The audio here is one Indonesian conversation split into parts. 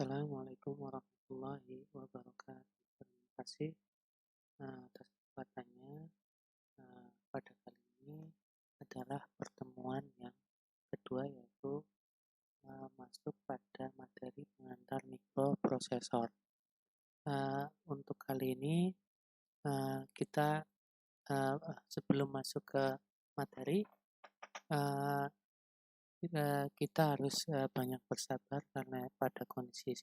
Assalamualaikum warahmatullahi wabarakatuh. Terima kasih atas kesempatannya. Pada kali ini adalah pertemuan yang kedua, yaitu masuk pada materi pengantar mikroprosesor. Untuk kali ini kita sebelum masuk ke materi, uh, kita harus banyak bersabar karena pada kondisi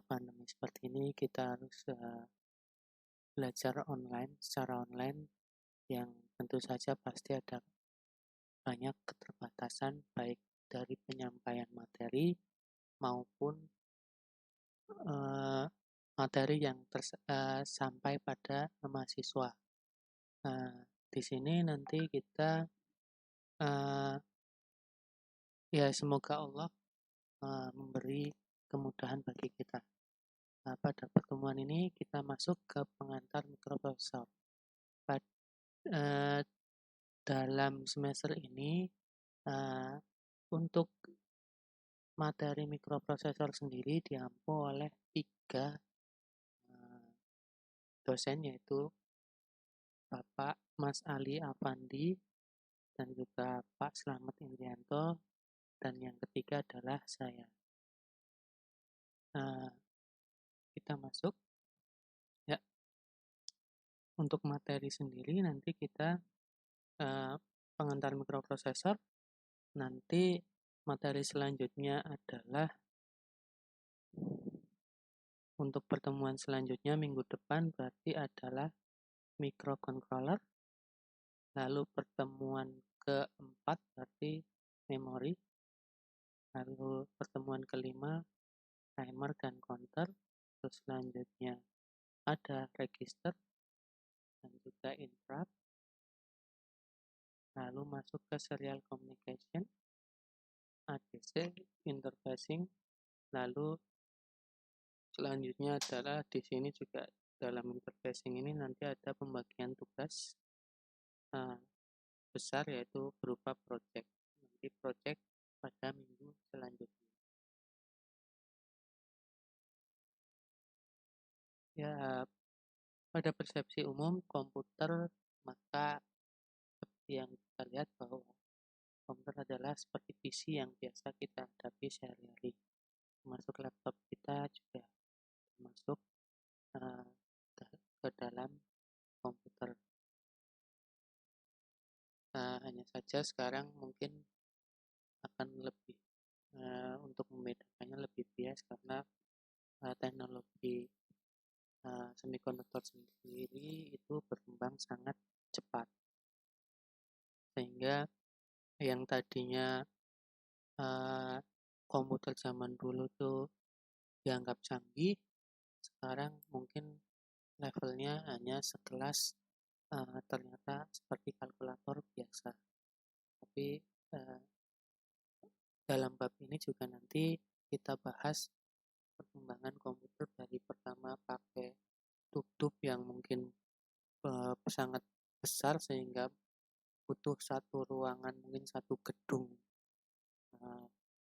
pandemi seperti ini kita harus belajar secara online, yang tentu saja pasti ada banyak keterbatasan baik dari penyampaian materi maupun materi yang sampai pada mahasiswa. Di sini nanti kita ya semoga Allah memberi kemudahan bagi kita. Pada pertemuan ini kita masuk ke pengantar mikroprosesor. Dalam semester ini untuk materi mikroprosesor sendiri diampu oleh 3 dosen, yaitu Bapak Mas Ali Afandi dan juga Pak Slamet Indrianto, dan yang ketiga adalah saya. Kita masuk ya. Untuk materi sendiri nanti kita pengantar mikroprosesor. Nanti materi selanjutnya adalah untuk pertemuan selanjutnya minggu depan berarti adalah microcontroller. Lalu pertemuan keempat berarti memori. Lalu pertemuan kelima timer dan counter. Terus selanjutnya ada register dan juga interrupt. Lalu masuk ke serial communication, ADC, interfacing. Lalu selanjutnya adalah di sini juga dalam interfacing ini nanti ada pembagian tugas besar, yaitu berupa project. Nanti project pada minggu selanjutnya. Ya, pada persepsi umum komputer, maka seperti yang kita lihat bahwa komputer adalah seperti PC yang biasa kita hadapi sehari-hari. Termasuk laptop kita juga masuk ke dalam komputer. Hanya saja sekarang mungkin akan lebih untuk membedakannya lebih bias karena teknologi semikonduktor sendiri itu berkembang sangat cepat, sehingga yang tadinya komputer zaman dulu tuh dianggap canggih, sekarang mungkin levelnya hanya sekelas ternyata seperti kalkulator biasa. Tapi dalam bab ini juga nanti kita bahas perkembangan komputer dari pertama pakai tub-tub yang mungkin sangat besar sehingga butuh satu ruangan, mungkin satu gedung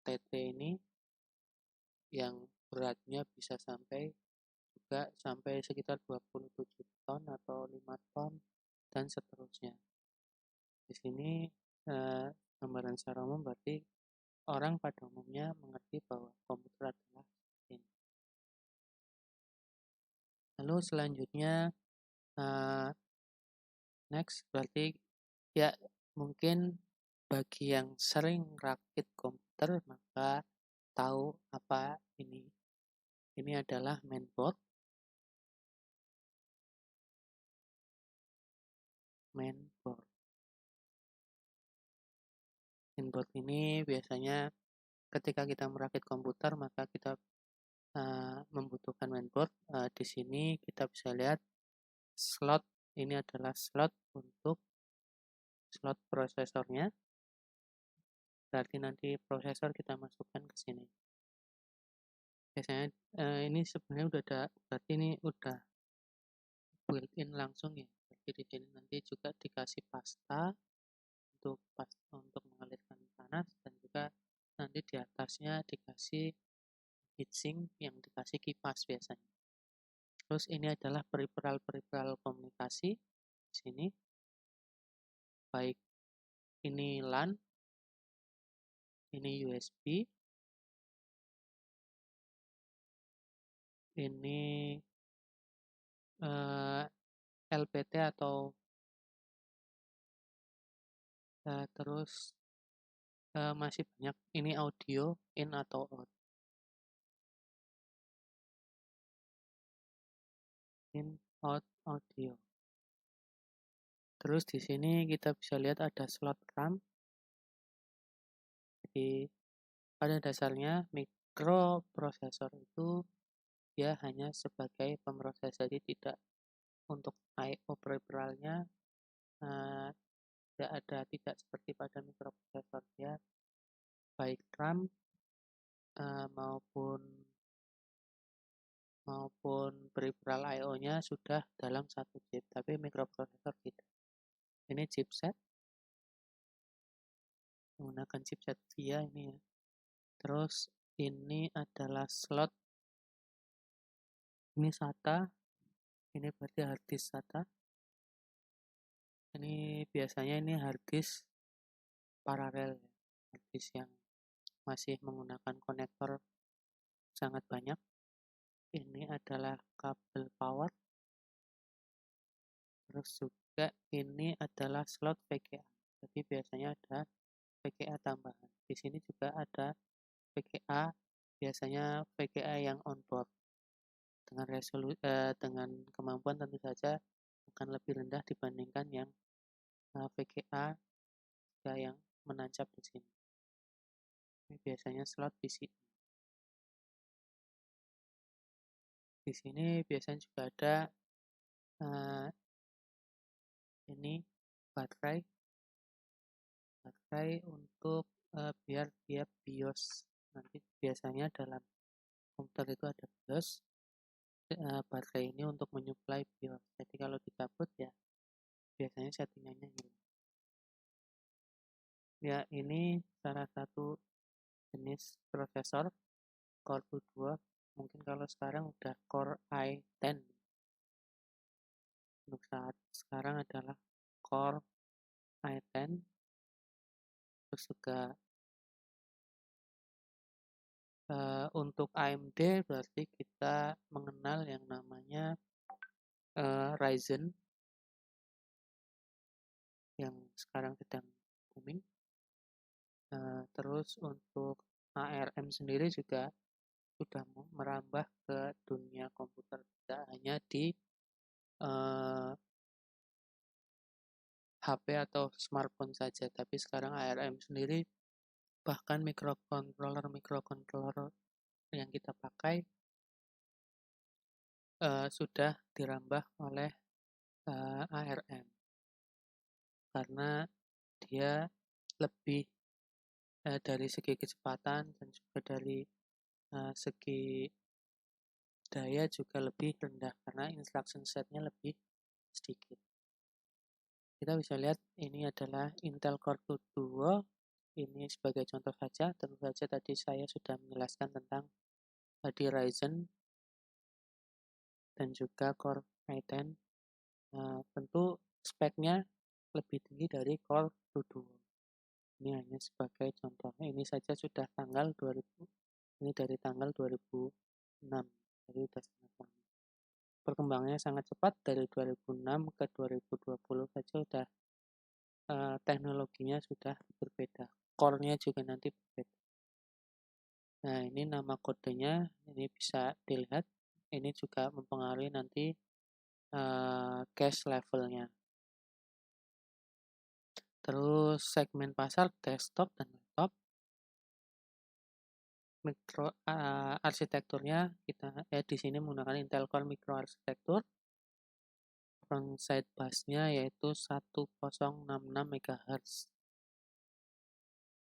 TT ini yang beratnya bisa sampai sekitar 27 ton atau 5 ton dan seterusnya. Di sini gambaran secara umum berarti orang pada umumnya mengerti bahwa komputer adalah ini. Lalu selanjutnya next berarti ya mungkin bagi yang sering rakit komputer maka tahu apa ini. Ini adalah mainboard. Mainboard ini biasanya ketika kita merakit komputer maka kita membutuhkan mainboard. Di sini kita bisa lihat slot, ini adalah slot untuk slot prosesornya. Berarti nanti prosesor kita masukkan ke sini. Biasanya ini sebenarnya berarti ini udah built-in langsung ya. Jadi di sini nanti juga dikasih pasta untuk mengalirkan panas, dan juga nanti di atasnya dikasih heatsink yang dikasih kipas biasanya. Terus ini adalah peripheral komunikasi di sini, baik ini LAN, ini USB, ini LPT atau terus masih banyak, ini audio in atau out, in out audio. Terus di sini kita bisa lihat ada slot RAM. Jadi pada dasarnya mikroprosesor itu dia hanya sebagai pemroses, jadi tidak untuk I/O peripheralnya tidak seperti pada mikroprosesor, dia baik RAM maupun peripheral I/O-nya sudah dalam satu chip, tapi mikroprosesor tidak. Ini chipset, menggunakan chipset VIA ini ya. Terus ini adalah slot, ini SATA, ini berarti harddisk SATA. Ini biasanya ini harddisk paralel, harddisk yang masih menggunakan konektor sangat banyak. Ini adalah kabel power. Terus juga ini adalah slot VGA. Jadi biasanya ada VGA tambahan. Di sini juga ada VGA, biasanya VGA yang onboard. Dengan kemampuan tentu saja akan lebih rendah dibandingkan yang VGA yang menancap di sini. Ini biasanya slot PCI. Di sini biasanya juga ada ini baterai untuk biar dia BIOS. Nanti biasanya dalam komputer itu ada BIOS. Baterai ini untuk menyuplai BIOS. Jadi kalau dicabut ya biasanya settingannya hilang. Ya, ini salah satu jenis prosesor Core i2. Mungkin kalau sekarang udah Core i10. Untuk saat sekarang adalah Core i10. Terus juga untuk AMD berarti kita mengenal yang namanya Ryzen yang sekarang sedang booming. Terus untuk ARM sendiri juga sudah merambah ke dunia komputer, tidak hanya di HP atau smartphone saja, tapi sekarang ARM sendiri bahkan mikrokontroler yang kita pakai sudah dirambah oleh ARM karena dia lebih dari segi kecepatan dan juga dari segi daya juga lebih rendah karena instruction setnya lebih sedikit. Kita bisa lihat ini adalah Intel Core i2 Duo. Ini sebagai contoh saja, tentu saja tadi saya sudah menjelaskan tentang di Ryzen dan juga Core i10. Tentu speknya lebih tinggi dari Core i2 Duo. Ini hanya sebagai contoh. Ini saja sudah tanggal 2000. Ini dari tanggal 2006. Jadi sudah sangat lama. Perkembangannya sangat cepat, dari 2006 ke 2020 saja sudah teknologinya sudah berbeda. Core-nya juga nanti berbeda. Nah, ini nama kodenya, ini bisa dilihat. Ini juga mempengaruhi nanti cache levelnya. Terus segmen pasar desktop dan laptop. Arsitekturnya kita di sini menggunakan Intel Core Micro Arsitektur. Frontside busnya yaitu 1066 MHz.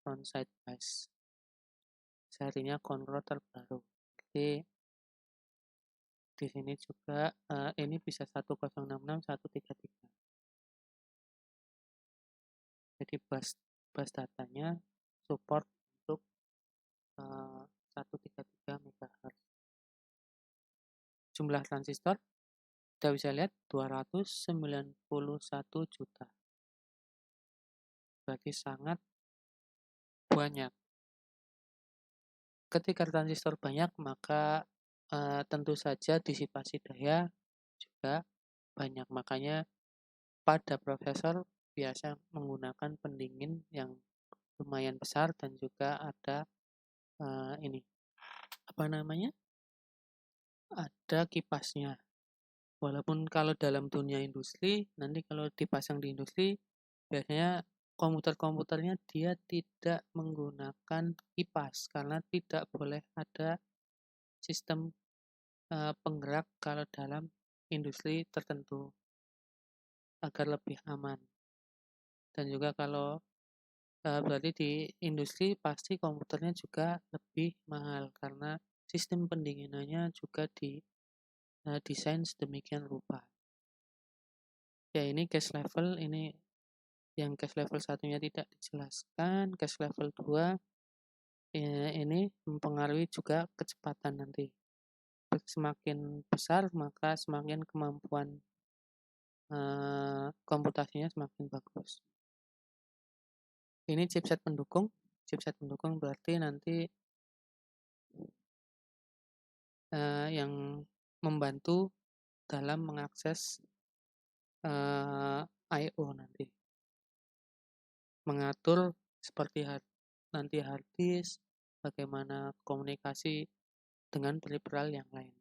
Frontside bus. Serinya control terbaru. Jadi di sini juga ini bisa 1066 133. Jadi bus datanya support untuk 133 MHz. jumlah transistor kita bisa lihat 291 juta. Berarti sangat banyak. Ketika transistor banyak, maka tentu saja disipasi daya juga banyak. Makanya pada prosesor biasa menggunakan pendingin yang lumayan besar dan juga ada ini apa namanya? Ada kipasnya. Walaupun kalau dalam dunia industri, nanti kalau dipasang di industri, biasanya komputer-komputernya dia tidak menggunakan kipas karena tidak boleh ada sistem penggerak kalau dalam industri tertentu agar lebih aman. Dan juga kalau berarti di industri pasti komputernya juga lebih mahal karena sistem pendinginannya juga desain sedemikian rupa. Ya ini gas level, ini yang gas level satunya tidak dijelaskan, gas level 2 ya, ini mempengaruhi juga kecepatan nanti. Semakin besar maka semakin kemampuan komputasinya semakin bagus. Ini chipset pendukung. Chipset pendukung berarti nanti yang membantu dalam mengakses I/O nanti. Mengatur seperti nanti hard disk, bagaimana komunikasi dengan peripheral yang lain.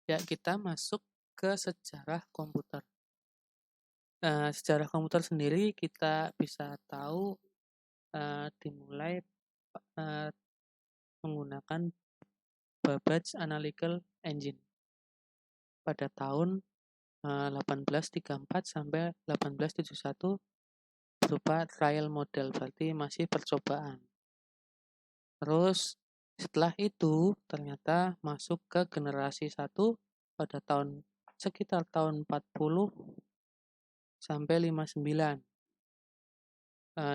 Ya, kita masuk ke sejarah komputer. Sejarah komputer sendiri kita bisa tahu dimulai menggunakan Babbage Analytical Engine pada tahun 1834 sampai 1871 berupa trial model, berarti masih percobaan. Terus setelah itu ternyata masuk ke generasi 1 pada sekitar tahun 40 sampai 59.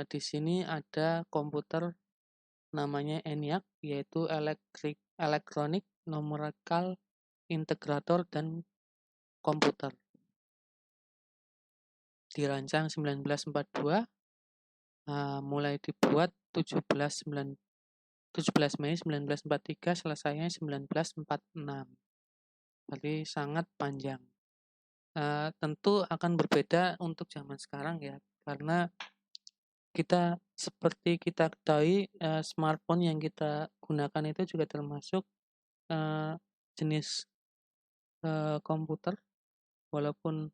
Di sini ada komputer namanya ENIAC, yaitu Electronic Numerical Integrator dan Komputer. Dirancang 1942, mulai dibuat 17 Mei 1943, selesainya 1946. Jadi sangat panjang. Tentu akan berbeda untuk zaman sekarang ya, karena seperti kita ketahui smartphone yang kita gunakan itu juga termasuk jenis komputer, walaupun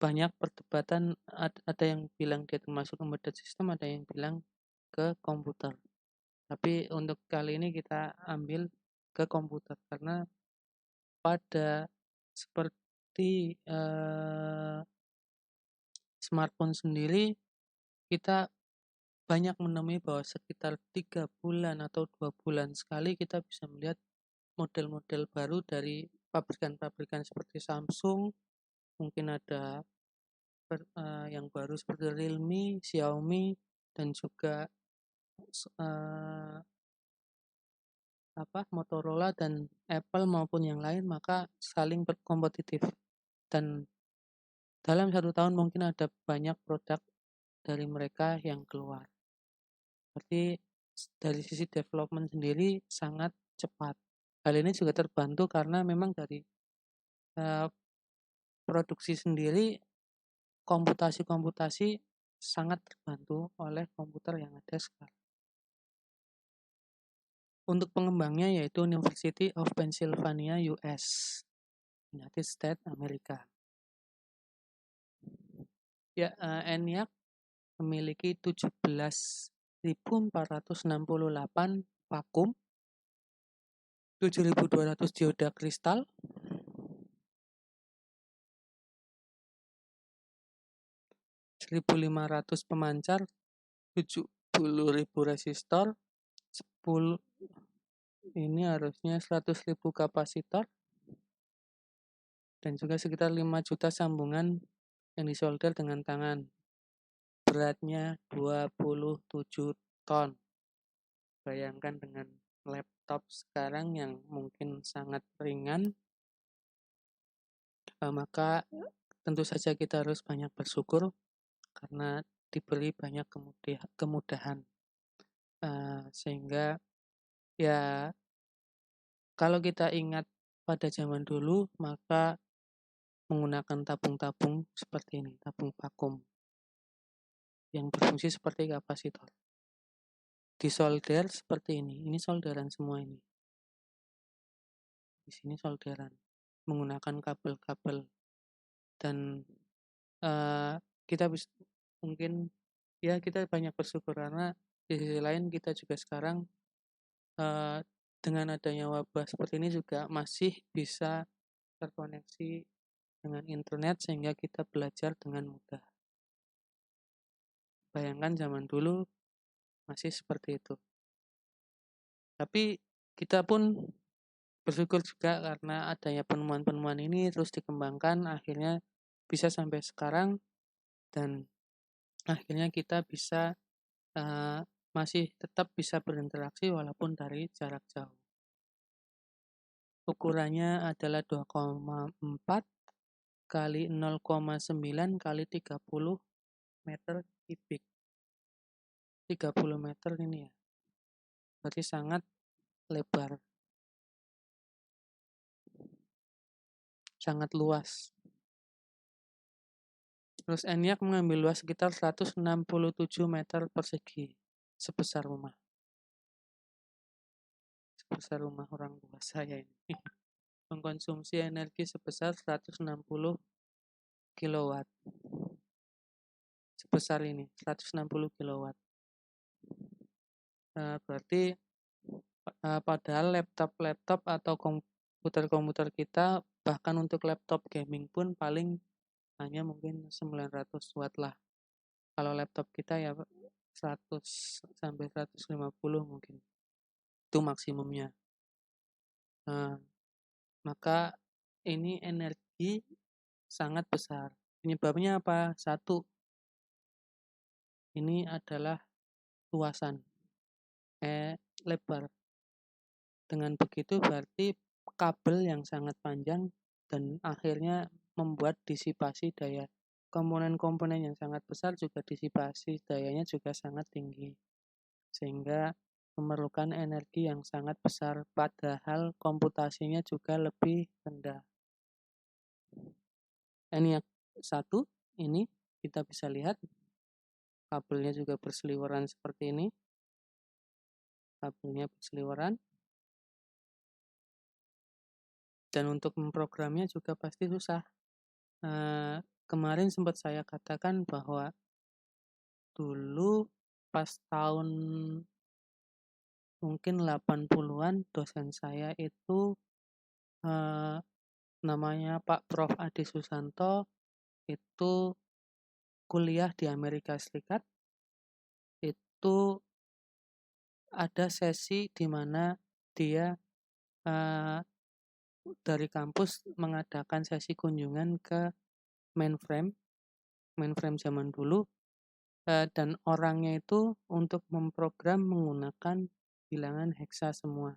banyak perdebatan, ada yang bilang dia termasuk embedded system, ada yang bilang ke komputer. Tapi untuk kali ini kita ambil ke komputer karena pada seperti smartphone sendiri kita banyak menemui bahwa sekitar 3 bulan atau 2 bulan sekali kita bisa melihat model-model baru dari pabrikan-pabrikan seperti Samsung, mungkin ada yang baru seperti Realme, Xiaomi, dan juga Motorola dan Apple maupun yang lain, maka saling berkompetitif. Dan dalam 1 tahun mungkin ada banyak produk dari mereka yang keluar. Berarti dari sisi development sendiri sangat cepat. Hal ini juga terbantu karena memang dari produksi sendiri, komputasi sangat terbantu oleh komputer yang ada sekarang. Untuk pengembangnya yaitu University of Pennsylvania, US, United States Amerika. Ya, ENIAC memiliki 17.468 vakum, 7.200 dioda kristal, 1.500 pemancar, 70.000 resistor, 10 ini harusnya 100.000 kapasitor, dan juga sekitar 5 juta sambungan yang disolder dengan tangan. Beratnya 27 ton. Bayangkan dengan laptop sekarang yang mungkin sangat ringan, maka tentu saja kita harus banyak bersyukur karena diberi banyak kemudahan. Sehingga ya kalau kita ingat pada zaman dulu, maka menggunakan tabung-tabung seperti ini, tabung vakum yang berfungsi seperti kapasitor. Disolder seperti ini solderan semua ini. Di sini solderan menggunakan kabel-kabel dan kita bisa mungkin ya kita banyak bersyukur karena di sisi lain kita juga sekarang dengan adanya wabah seperti ini juga masih bisa terkoneksi dengan internet sehingga kita belajar dengan mudah. Bayangkan zaman dulu masih seperti itu. Tapi kita pun bersyukur juga karena adanya penemuan-penemuan ini terus dikembangkan, akhirnya bisa sampai sekarang dan akhirnya kita bisa masih tetap bisa berinteraksi walaupun dari jarak jauh. Ukurannya adalah 2,4 kali 0,9 kali 30 meter kubik. 30 meter ini ya. Berarti sangat lebar. Sangat luas. Terus ENIAC mengambil luas sekitar 167 meter persegi sebesar rumah orang tua saya ini. Mengkonsumsi energi sebesar 160 kilowatt. Sebesar ini 160 kilowatt. Berarti padahal laptop atau komputer kita bahkan untuk laptop gaming pun paling hanya mungkin 900 watt lah. Kalau laptop kita ya 100 sampai 150 mungkin. Itu maksimumnya. Maka ini energi sangat besar. Penyebabnya apa? Satu, ini adalah luasan lebar. Dengan begitu berarti kabel yang sangat panjang dan akhirnya membuat disipasi daya. Komponen-komponen yang sangat besar juga disipasi dayanya juga sangat tinggi. Sehingga memerlukan energi yang sangat besar padahal komputasinya juga lebih rendah. ENIAC 1 ini kita bisa lihat kabelnya juga berseliweran seperti ini. Kabelnya berseliweran. Dan untuk memprogramnya juga pasti susah. Kemarin sempat saya katakan bahwa dulu pas tahun mungkin 80-an dosen saya itu namanya Pak Prof. Adi Susanto itu kuliah di Amerika Serikat. Itu ada sesi di mana dia dari kampus mengadakan sesi kunjungan ke mainframe zaman dulu, dan orangnya itu untuk memprogram menggunakan bilangan heksa semua.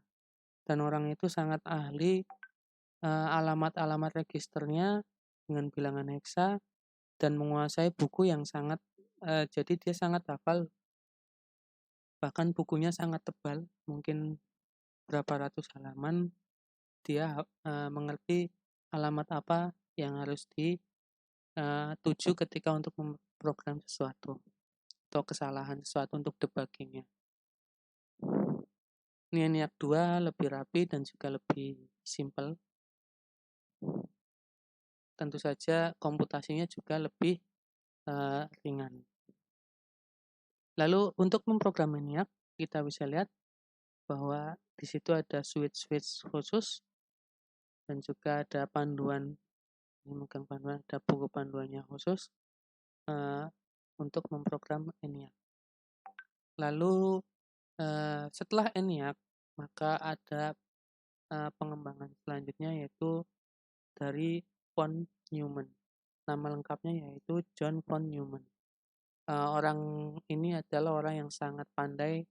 Dan orang itu sangat ahli alamat-alamat registernya dengan bilangan heksa dan menguasai buku yang sangat jadi dia sangat hafal, bahkan bukunya sangat tebal, mungkin berapa ratus halaman. Dia mengerti alamat apa yang harus dituju ketika untuk memprogram sesuatu atau kesalahan sesuatu untuk debuggingnya. ENIAC 2 lebih rapi dan juga lebih simple. Tentu saja komputasinya juga lebih ringan. Lalu untuk memprogram ENIAC kita bisa lihat bahwa di situ ada switch khusus dan juga ada panduan, ada buku panduannya khusus untuk memprogram ENIAC. Lalu setelah ENIAC maka ada pengembangan selanjutnya yaitu dari von Neumann. Nama lengkapnya yaitu John von Neumann. Orang ini adalah orang yang sangat pandai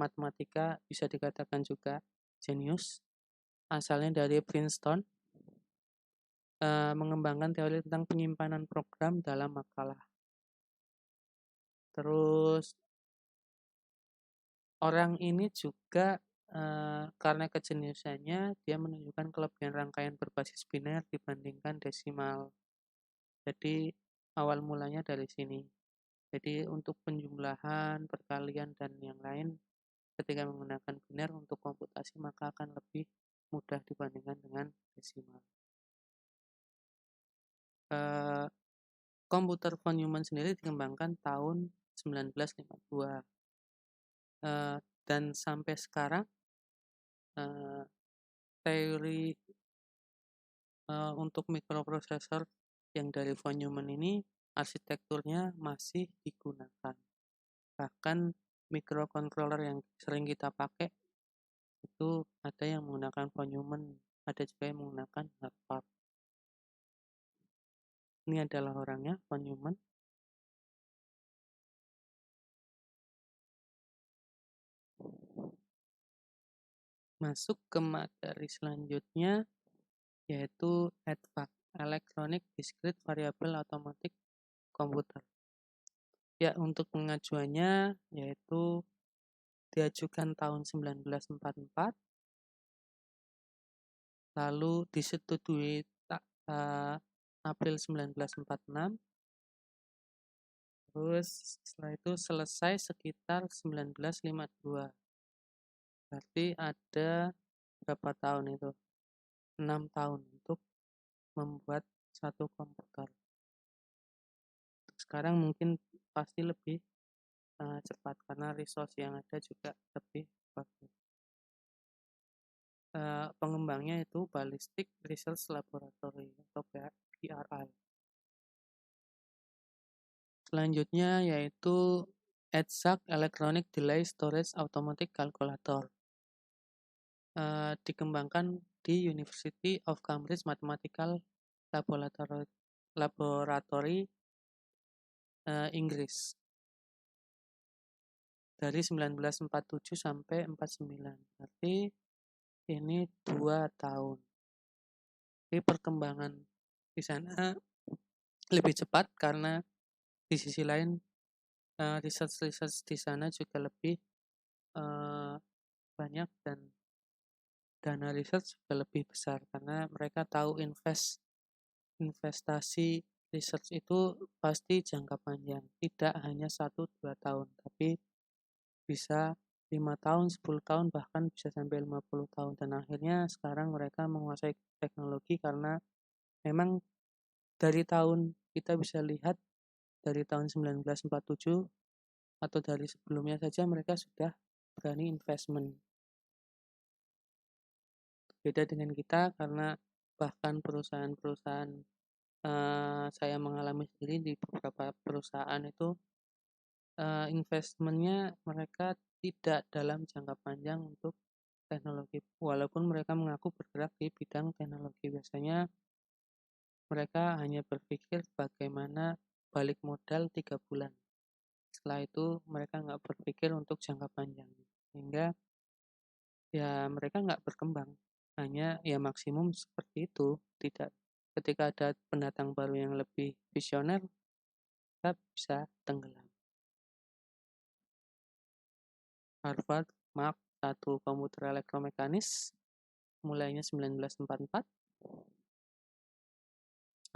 matematika, bisa dikatakan juga jenius, asalnya dari Princeton, mengembangkan teori tentang penyimpanan program dalam makalah. Terus orang ini juga, karena kejeniusannya, dia menunjukkan kelebihan rangkaian berbasis biner dibandingkan desimal. Jadi awal mulanya dari sini. Jadi untuk penjumlahan, perkalian, dan yang lain ketika menggunakan biner untuk komputasi maka akan lebih mudah dibandingkan dengan desimal. Komputer von Neumann sendiri dikembangkan tahun 1952, dan sampai sekarang teori untuk mikroprosesor yang dari von Neumann ini arsitekturnya masih digunakan. Bahkan microcontroller yang sering kita pakai itu ada yang menggunakan von Neumann, ada juga yang menggunakan Harvard. Ini adalah orangnya, von Neumann. Masuk ke materi selanjutnya yaitu EDVAC, Electronic Discrete Variable Automatic Computer. Ya, untuk pengajuannya yaitu diajukan tahun 1944, lalu disetujui April 1946, terus setelah itu selesai sekitar 1952. Berarti ada berapa tahun itu? 6 tahun untuk membuat satu komputer. Sekarang mungkin pasti lebih cepat karena resource yang ada juga lebih bagus. Pengembangnya itu Ballistic Research Laboratory atau BRI. Selanjutnya yaitu EDSAC, Electronic Delay Storage Automatic Calculator. Dikembangkan di University of Cambridge Mathematical Laboratory, Inggris. Dari 1947 sampai 49. Berarti ini 2 tahun. Jadi perkembangan di sana lebih cepat karena di sisi lain research di sana juga lebih banyak dan dana research juga lebih besar karena mereka tahu investasi research itu pasti jangka panjang, tidak hanya 1-2 tahun, tapi bisa 5 tahun, 10 tahun, bahkan bisa sampai 50 tahun. Dan akhirnya sekarang mereka menguasai teknologi karena memang dari tahun kita bisa lihat dari tahun 1947 atau dari sebelumnya saja mereka sudah berani investment. Beda dengan kita karena bahkan perusahaan-perusahaan, saya mengalami sendiri di beberapa perusahaan itu investmentnya mereka tidak dalam jangka panjang untuk teknologi, walaupun mereka mengaku bergerak di bidang teknologi. Biasanya mereka hanya berpikir bagaimana balik modal 3 bulan. Setelah itu mereka nggak berpikir untuk jangka panjang, sehingga ya mereka nggak berkembang. Hanya ya maksimum seperti itu, tidak ketika ada pendatang baru yang lebih visioner, kita bisa tenggelam. Harvard Mark I Komputer Elektromekanis, mulainya 1944,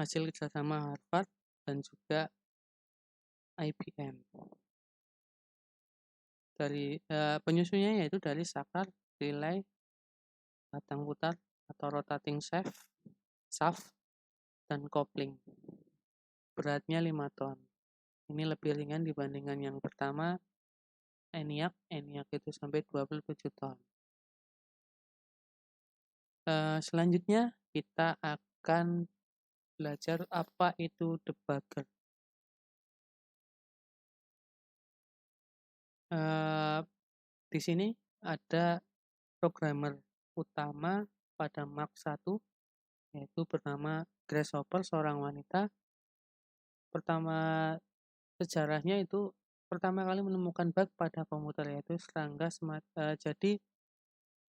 hasil kerjasama Harvard dan juga IBM. Dari penyusunnya yaitu dari saklar, relay, batang putar atau rotating shaft, dan kopling. Beratnya 5 ton. Ini lebih ringan dibandingkan yang pertama, ENIAC. ENIAC itu sampai 27 ton. Selanjutnya kita akan belajar apa itu debugger. Di sini ada programmer utama pada Mark I, yaitu bernama Grace Hopper, seorang wanita. Pertama sejarahnya itu pertama kali menemukan bug pada komputer, yaitu serangga jadi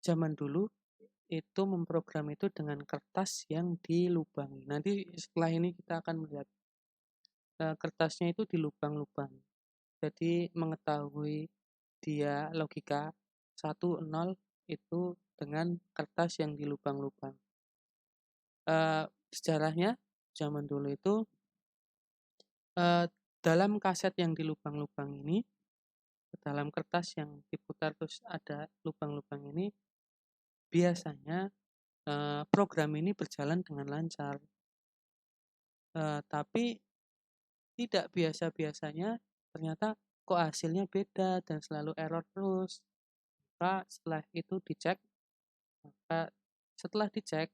zaman dulu itu memprogram itu dengan kertas yang dilubangi. Nanti setelah ini kita akan melihat kertasnya itu dilubang-lubangi. Jadi mengetahui dia logika 1, 0 itu dengan kertas yang dilubang-lubang. Sejarahnya zaman dulu itu dalam kaset yang dilubang-lubang ini, dalam kertas yang diputar terus ada lubang-lubang ini, biasanya program ini berjalan dengan lancar. Tapi tidak biasa-biasanya ternyata kok hasilnya beda dan selalu error terus. Maka setelah dicek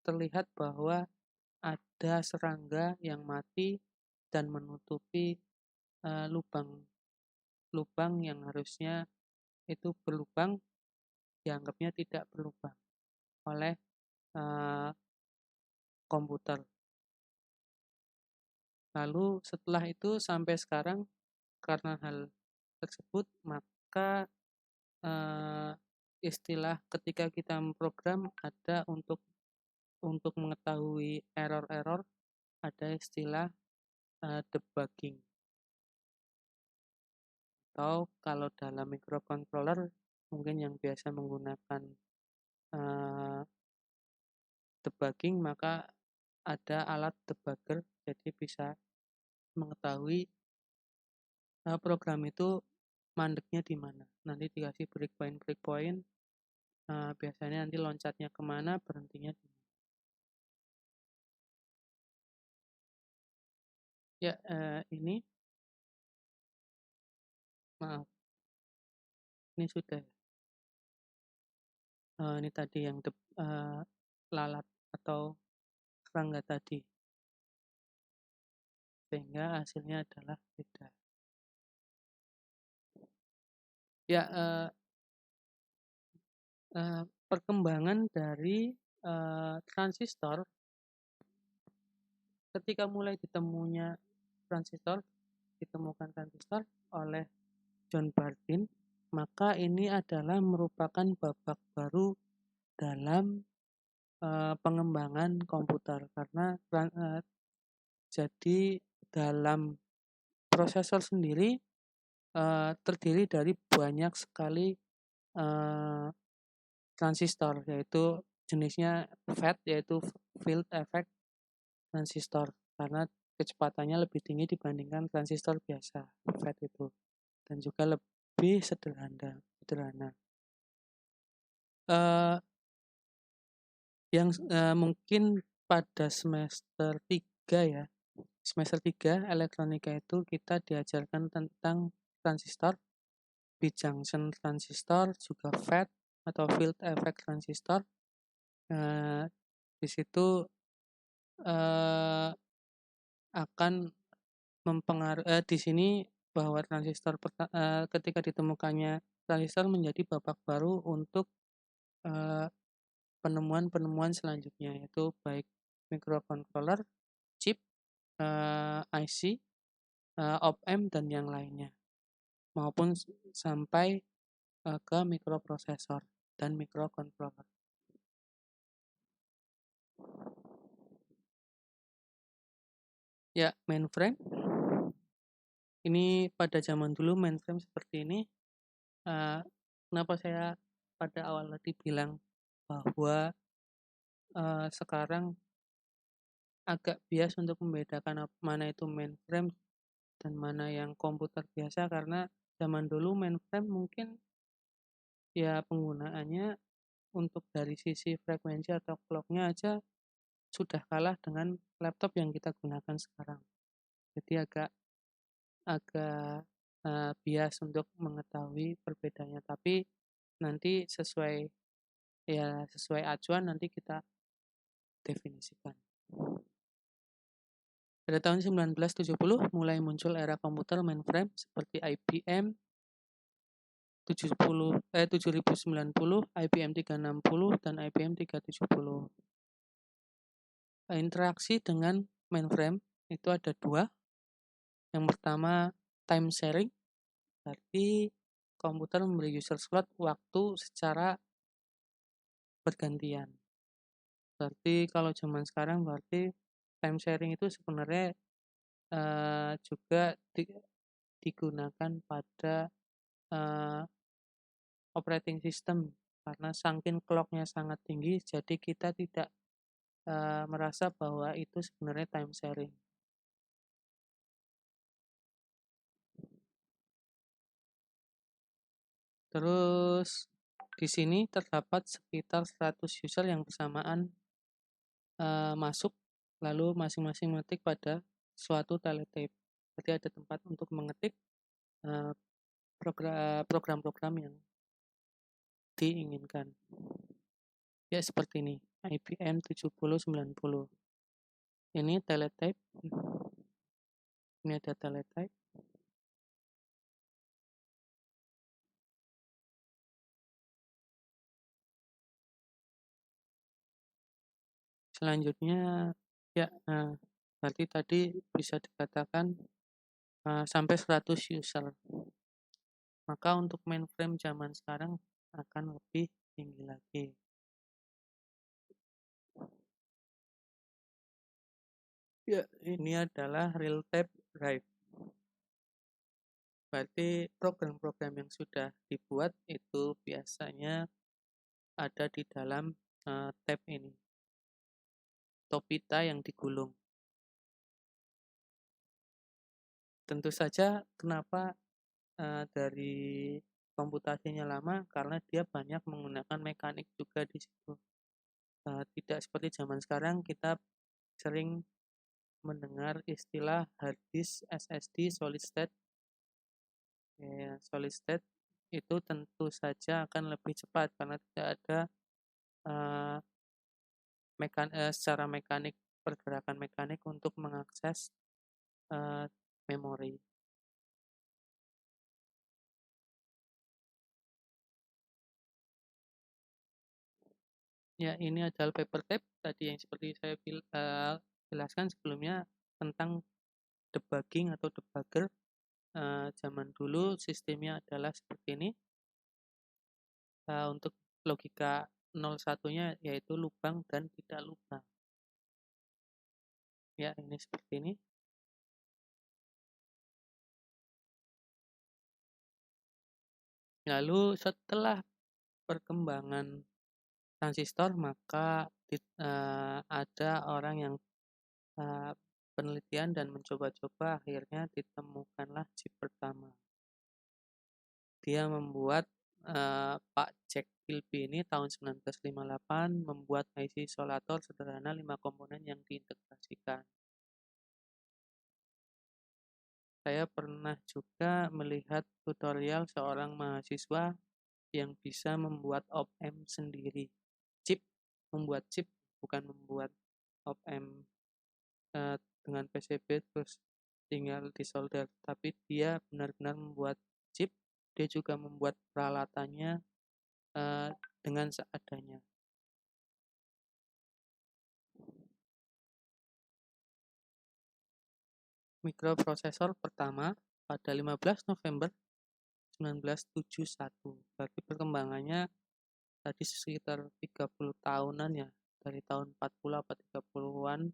terlihat bahwa ada serangga yang mati dan menutupi lubang yang harusnya itu berlubang, dianggapnya tidak berlubang oleh komputer. Lalu setelah itu sampai sekarang, karena hal tersebut, maka istilah ketika kita memprogram ada untuk mengetahui error-error, ada istilah debugging. Atau kalau dalam microcontroller mungkin yang biasa menggunakan debugging, maka ada alat debugger, jadi bisa mengetahui program itu mandeknya di mana. Nanti dikasih breakpoint, biasanya nanti loncatnya kemana, berhentinya di mana. Ya, ini maaf, ini sudah. Ini tadi yang lalat atau serangga tadi, sehingga hasilnya adalah beda. Ya, perkembangan dari transistor, ketika mulai ditemukan transistor oleh John Bardeen, maka ini adalah merupakan babak baru dalam pengembangan komputer, karena jadi dalam prosesor sendiri terdiri dari banyak sekali transistor, yaitu jenisnya FET, yaitu field effect transistor, karena kecepatannya lebih tinggi dibandingkan transistor biasa FET itu, dan juga lebih sederhana. Yang mungkin pada semester 3 elektronika itu kita diajarkan tentang transistor, B-junction transistor, juga FET atau field effect transistor. Di situ akan mempengaruhi di sini bahwa transistor ketika ditemukannya transistor menjadi babak baru untuk penemuan-penemuan selanjutnya, yaitu baik microcontroller, chip, IC, op-amp dan yang lainnya, maupun sampai ke mikroprosesor dan microcontroller. Ya, mainframe. Ini pada zaman dulu mainframe seperti ini. Kenapa saya pada awal tadi bilang bahwa sekarang agak bias untuk membedakan mana itu mainframe dan mana yang komputer biasa, karena zaman dulu mainframe mungkin ya penggunaannya untuk dari sisi frekuensi atau clocknya aja sudah kalah dengan laptop yang kita gunakan sekarang. Jadi agak bias untuk mengetahui perbedaannya, tapi nanti sesuai acuan nanti kita definisikan. Pada tahun 1970 mulai muncul era komputer mainframe seperti IBM 7090, IBM 360, dan IBM 370. Interaksi dengan mainframe itu ada dua. Yang pertama time sharing berarti komputer memberi user slot waktu secara bergantian. Berarti kalau zaman sekarang berarti time sharing itu sebenarnya juga digunakan pada eh, operating system karena saking clock-nya sangat tinggi, jadi kita tidak merasa bahwa itu sebenarnya time sharing. Terus di sini terdapat sekitar 100 user yang bersamaan masuk, lalu masing-masing mengetik pada suatu teletype. Berarti ada tempat untuk mengetik eh, program-program yang diinginkan. Ya seperti ini, IBM 7090. Ini teletype. Ini ada teletype. Selanjutnya ya berarti tadi bisa dikatakan sampai 100 user. Maka untuk mainframe zaman sekarang akan lebih tinggi lagi. Ya, ini adalah real-time drive. Berarti program-program yang sudah dibuat itu biasanya ada di dalam tab ini. Topita yang digulung. Tentu saja kenapa dari komputasinya lama, karena dia banyak menggunakan mekanik juga di situ. Tidak seperti zaman sekarang kita sering mendengar istilah hard disk SSD solid state. Ya, solid state itu tentu saja akan lebih cepat karena tidak ada uh, secara mekanik, pergerakan mekanik untuk mengakses memori. Ya, ini adalah paper tape tadi yang seperti saya jelaskan sebelumnya tentang debugging atau debugger. Zaman dulu sistemnya adalah seperti ini. Untuk logika 01-nya yaitu lubang dan tidak lubang. Ya, ini seperti ini. Lalu setelah perkembangan transistor, maka ada orang yang penelitian dan mencoba-coba, akhirnya ditemukanlah chip pertama. Dia membuat Pak Jack Kilby ini tahun 1958 membuat IC isolator sederhana 5 komponen yang diintegrasikan. Saya pernah juga melihat tutorial seorang mahasiswa yang bisa membuat op-amp sendiri. Membuat chip, bukan membuat op-amp dengan PCB terus tinggal disolder, tapi dia benar-benar membuat chip. Dia juga membuat peralatannya dengan seadanya. Mikroprosesor pertama pada 15 November 1971. Berarti perkembangannya tadi sekitar 30 tahunan ya, dari tahun 40 atau 30-an,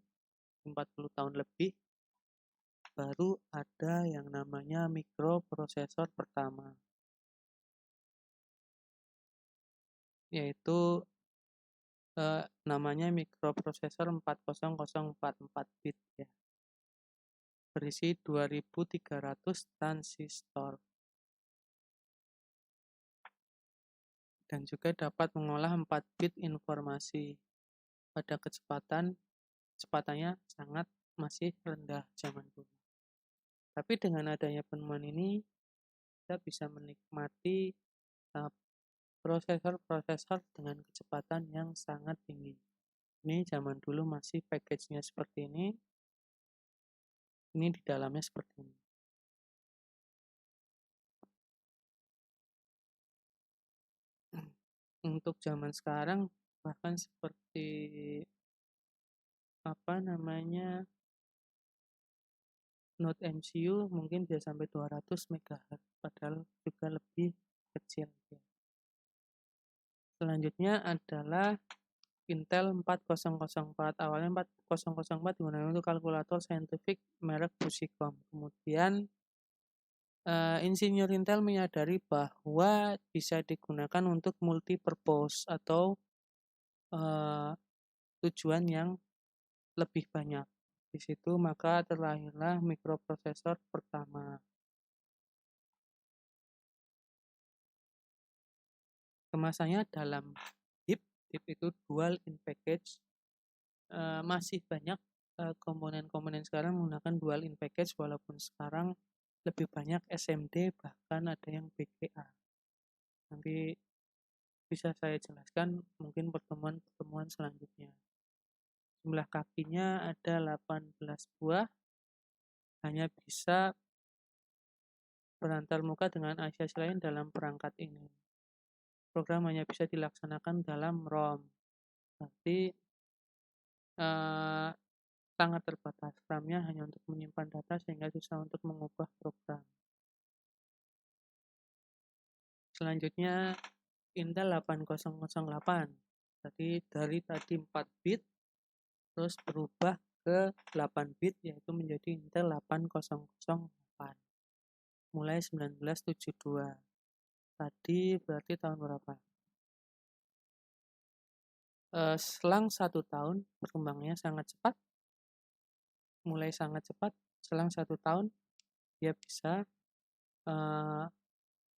40 tahun lebih baru ada yang namanya mikroprosesor pertama, yaitu namanya mikroprosesor 40044 bit ya, berisi 2300 transistor dan juga dapat mengolah 4 bit informasi pada kecepatannya sangat masih rendah zaman dulu. Tapi dengan adanya penemuan ini kita bisa menikmati prosesor-prosesor dengan kecepatan yang sangat tinggi. Ini zaman dulu masih package-nya seperti ini di dalamnya seperti ini. Untuk zaman sekarang bahkan seperti node MCU mungkin bisa sampai 200 MHz, padahal juga lebih kecil. Selanjutnya adalah Intel 4004. Awalnya 4004 digunakan untuk kalkulator saintifik merek Fujicom. Kemudian insinyur Intel menyadari bahwa bisa digunakan untuk multi purpose atau tujuan yang lebih banyak. Di situ maka terlahirlah mikroprosesor pertama. Kemasannya dalam DIP. DIP itu dual in package. Masih banyak komponen-komponen sekarang menggunakan dual in package, walaupun sekarang lebih banyak SMD, bahkan ada yang BGA. Nanti bisa saya jelaskan mungkin pertemuan-pertemuan selanjutnya. Jumlah kakinya ada 18 buah, hanya bisa berantar muka dengan IC lain dalam perangkat ini. Program hanya bisa dilaksanakan dalam ROM, berarti sangat terbatas. RAM-nya hanya untuk menyimpan data sehingga susah untuk mengubah program. Selanjutnya Intel 8008. Jadi dari tadi 4 bit terus berubah ke 8 bit, yaitu menjadi Intel 8008 mulai 1972. Tadi berarti tahun berapa? Selang 1 tahun perkembangannya sangat cepat, mulai sangat cepat. Selang 1 tahun dia bisa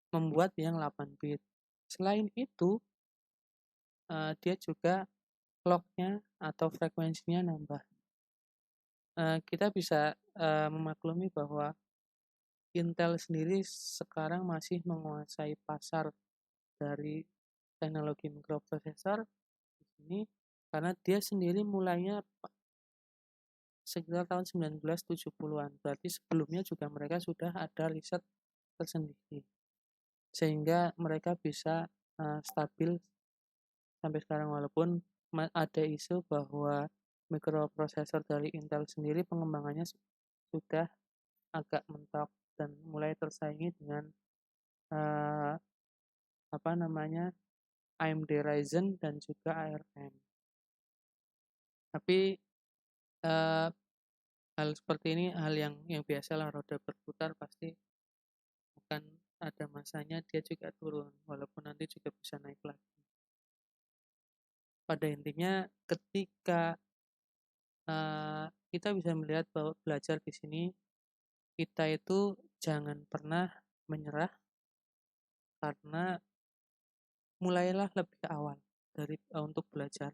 membuat yang 8 bit. Selain itu dia juga clock-nya atau frekuensinya nambah. Kita bisa memaklumi bahwa Intel sendiri sekarang masih menguasai pasar dari teknologi mikroprosesor di sini, karena dia sendiri mulainya sekitar tahun 1970-an. Berarti sebelumnya juga mereka sudah ada riset tersendiri, sehingga mereka bisa stabil sampai sekarang, walaupun ada isu bahwa mikroprosesor dari Intel sendiri pengembangannya sudah agak mentok dan mulai tersaingi dengan AMD Ryzen dan juga ARM. Tapi hal seperti ini hal yang biasa lah, roda berputar pasti akan ada masanya dia juga turun, walaupun nanti juga bisa naik lagi. Pada intinya ketika kita bisa melihat bahwa belajar di sini, kita itu jangan pernah menyerah, karena mulailah lebih awal untuk belajar,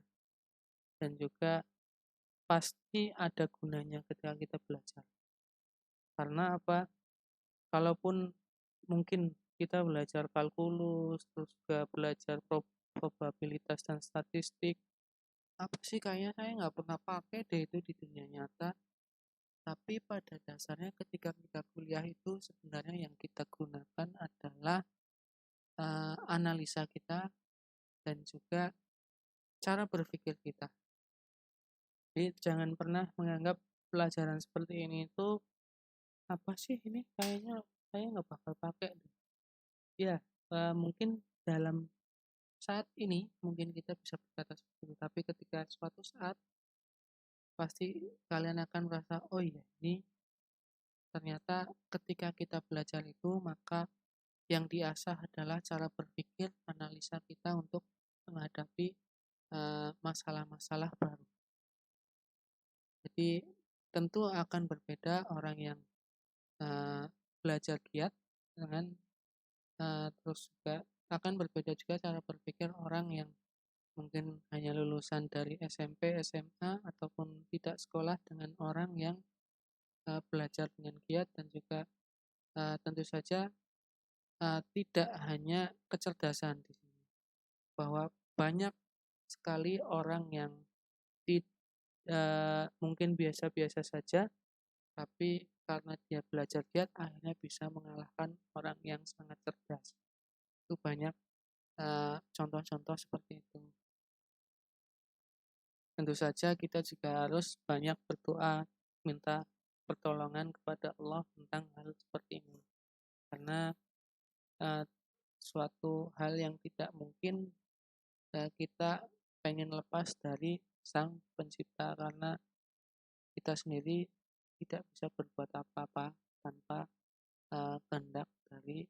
dan juga pasti ada gunanya ketika kita belajar. Karena apa? Kalaupun mungkin kita belajar kalkulus, terus juga belajar probabilitas dan statistik, apa sih kayaknya saya nggak pernah pakai deh itu di dunia nyata. Tapi pada dasarnya ketika kita kuliah itu sebenarnya yang kita gunakan adalah analisa kita dan juga cara berpikir kita. Jadi jangan pernah menganggap pelajaran seperti ini itu apa sih ini, kayaknya saya nggak bakal pakai deh. Ya, mungkin dalam saat ini mungkin kita bisa berkata seperti itu, tapi ketika suatu saat pasti kalian akan merasa, oh iya, ini ternyata ketika kita belajar itu maka yang diasah adalah cara berpikir, analisa kita untuk menghadapi masalah-masalah baru. Jadi tentu akan berbeda orang yang belajar giat dengan terus juga akan berbeda juga cara berpikir orang yang mungkin hanya lulusan dari SMP, SMA ataupun tidak sekolah, dengan orang yang belajar dengan giat, dan juga tentu saja tidak hanya kecerdasan di sini, bahwa banyak sekali orang yang mungkin biasa-biasa saja, tapi karena dia belajar giat akhirnya bisa mengalahkan orang yang sangat cerdas. Itu banyak contoh-contoh seperti itu. Tentu saja kita juga harus banyak berdoa, minta pertolongan kepada Allah tentang hal seperti ini. Karena suatu hal yang tidak mungkin kita pengen lepas dari Sang Pencipta, karena kita sendiri tidak bisa berbuat apa-apa tanpa kehendak dari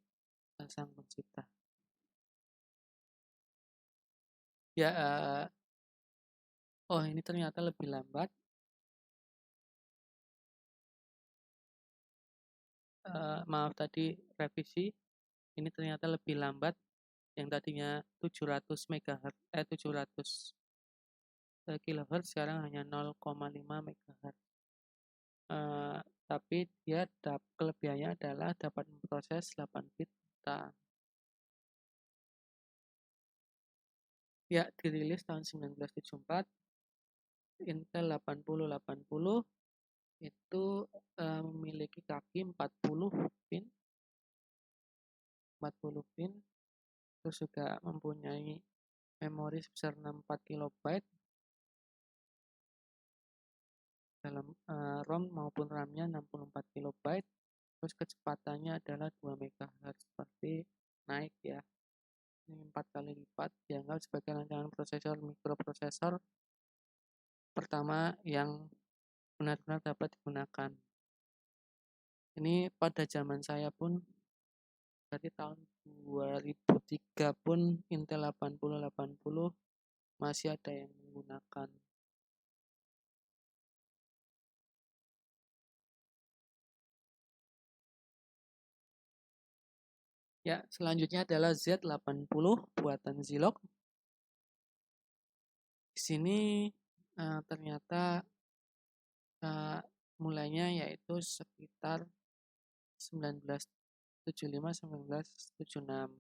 Sang Pencipta. Ya, oh ini ternyata lebih lambat. Maaf tadi revisi, ini ternyata lebih lambat. Yang tadinya 700 MHz 700 kHz sekarang hanya 0,5 MHz. Tapi dia kelebihannya adalah dapat memproses 8 bit data. Ya, dirilis tahun 1974. Intel 8080 itu memiliki kaki 40 pin, terus juga mempunyai memori sebesar 64 KB dalam ROM maupun RAM-nya 64 KB, terus kecepatannya adalah 2 MHz, seperti naik ya, ini 4 kali lipat, dianggap sebagai rancangan prosesor mikroprosesor pertama yang benar-benar dapat digunakan. Ini pada zaman saya pun, dari tahun 2003 pun Intel 8080 masih ada yang menggunakan. Ya, selanjutnya adalah Z80 buatan Zilog. Di sini ternyata mulainya yaitu sekitar 1975-1976.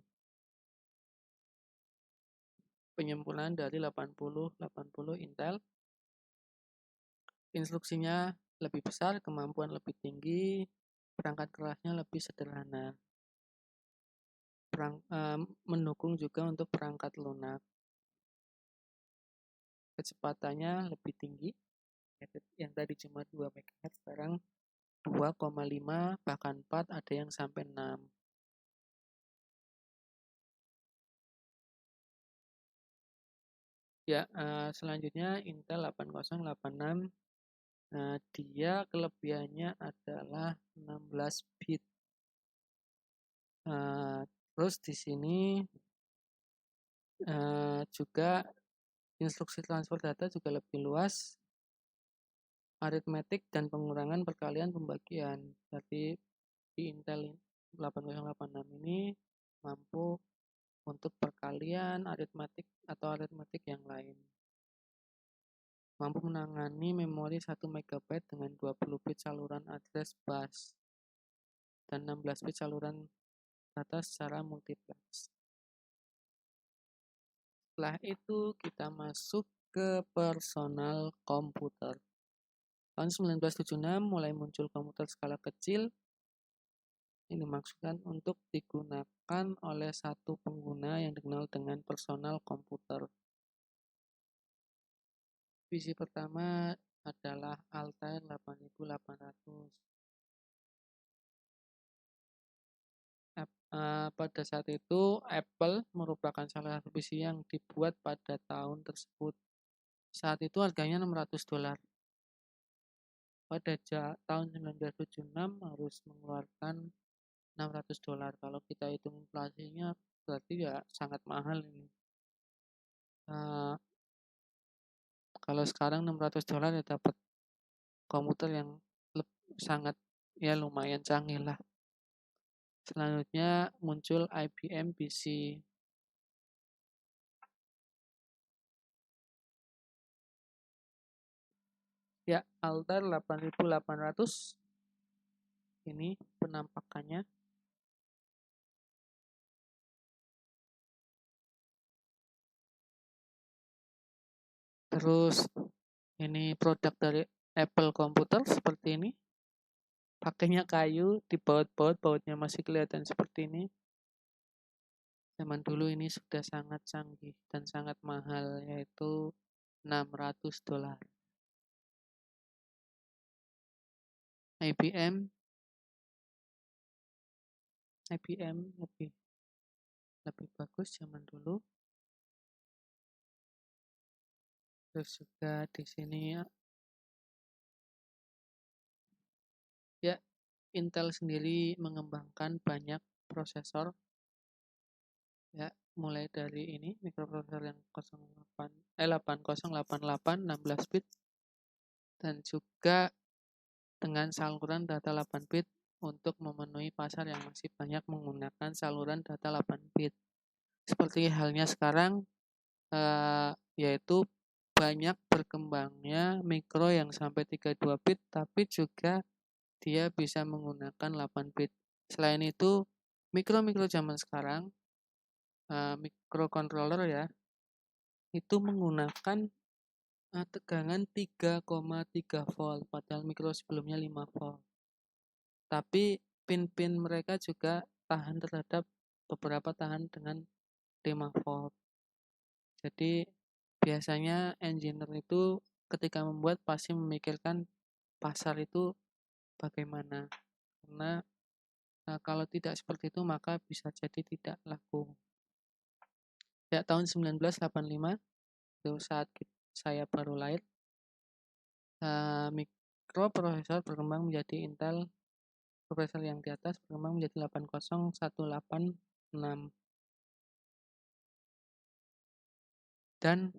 Penyempurnaan dari 8080 Intel. Instruksinya lebih besar, kemampuan lebih tinggi, perangkat kerasnya lebih sederhana. Mendukung juga untuk perangkat lunak. Kecepatannya lebih tinggi, yang tadi cuma 2 MHz, sekarang 2,5 bahkan 4, ada yang sampai 6. Ya, selanjutnya Intel 8086. Dia kelebihannya adalah 16 bit. Terus di sini juga instruksi transfer data juga lebih luas, aritmetik dan pengurangan perkalian pembagian. Jadi di Intel 8086 ini mampu untuk perkalian, aritmetik atau aritmetik yang lain. Mampu menangani memori 1 MB dengan 20 bit saluran address bus dan 16 bit saluran data secara multiplex. Setelah itu kita masuk ke personal komputer. Tahun 1976 mulai muncul komputer skala kecil. Ini dimaksudkan untuk digunakan oleh satu pengguna yang dikenal dengan personal komputer. PC pertama adalah Altair 8800. Pada saat itu Apple merupakan salah satu PC yang dibuat pada tahun tersebut. Saat itu harganya $600. Pada tahun 1976 harus mengeluarkan $600. Kalau kita hitung inflasinya berarti ya sangat mahal ini. Kalau sekarang $600 ya dapat komputer yang sangat ya lumayan canggih lah. Selanjutnya muncul IBM PC. Ya, Altair 8800. Ini penampakannya. Terus ini produk dari Apple Computer seperti ini. Pakainya kayu, dibaut-baut, bautnya masih kelihatan seperti ini. Zaman dulu ini sudah sangat canggih dan sangat mahal, yaitu $600. IBM lebih bagus zaman dulu. Terus juga di sini ya Intel sendiri mengembangkan banyak prosesor ya, mulai dari ini mikroprosesor yang 8088 16 bit dan juga dengan saluran data 8 bit untuk memenuhi pasar yang masih banyak menggunakan saluran data 8 bit. Seperti halnya sekarang yaitu banyak berkembangnya mikro yang sampai 32 bit tapi juga dia bisa menggunakan 8 bit. Selain itu, mikro zaman sekarang microcontroller ya, itu menggunakan tegangan 3,3 volt padahal mikro sebelumnya 5 volt. Tapi pin-pin mereka juga beberapa tahan dengan 5 volt. Jadi biasanya engineer itu ketika membuat pasti memikirkan pasar itu bagaimana. Karena kalau tidak seperti itu maka bisa jadi tidak laku. Ya, tahun 1985 itu saat saya baru lahir, mikroprosesor berkembang menjadi Intel. Prosesor yang di atas berkembang menjadi 80186 dan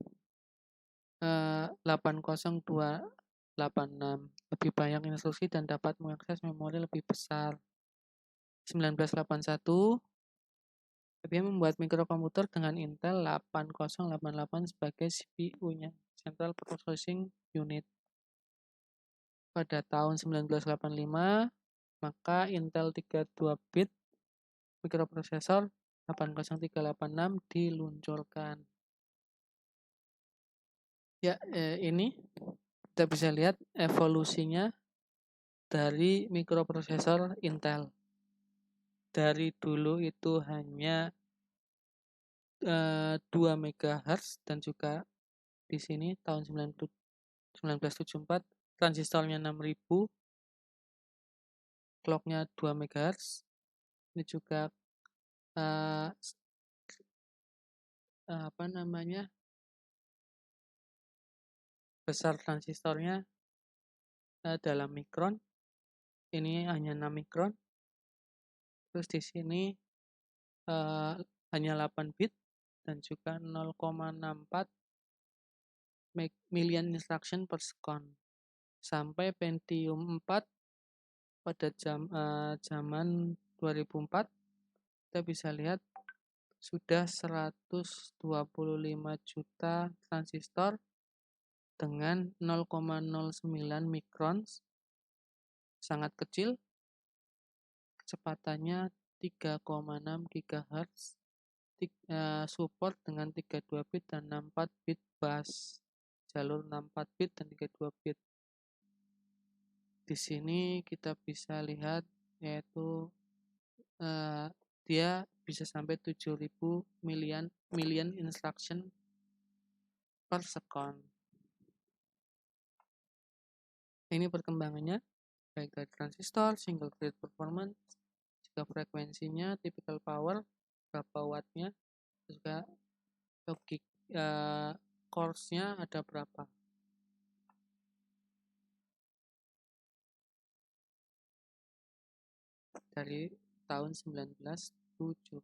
80286 lebih banyak instruksi dan dapat mengakses memori lebih besar. 1981 IBM membuat mikrokomputer dengan Intel 8088 sebagai CPU-nya, Central Processing Unit. Pada tahun 1985, maka Intel 32 bit mikroprosesor 80386 diluncurkan. Ya, ini kita bisa lihat evolusinya dari mikroprosesor Intel. Dari dulu itu hanya 2 MHz dan juga di sini tahun 1974 transistornya 6000, clocknya 2 MHz. Ini juga besar transistornya dalam mikron. Ini hanya 6 mikron. Terus di sini hanya 8 bit dan juga 0,64 million instruction per second. Sampai Pentium 4 pada zaman 2004 kita bisa lihat sudah 125 juta transistor dengan 0,09 mikron, sangat kecil, kecepatannya 3,6 GHz, support dengan 32 bit dan 64 bit bus, jalur 64 bit dan 32 bit. Di sini kita bisa lihat yaitu dia bisa sampai 7000 million instruction per second. Ini perkembangannya baik dari transistor, single grid performance, juga frekuensinya, typical power, berapa wattnya, juga logik course-nya ada berapa. Dari tahun 1970.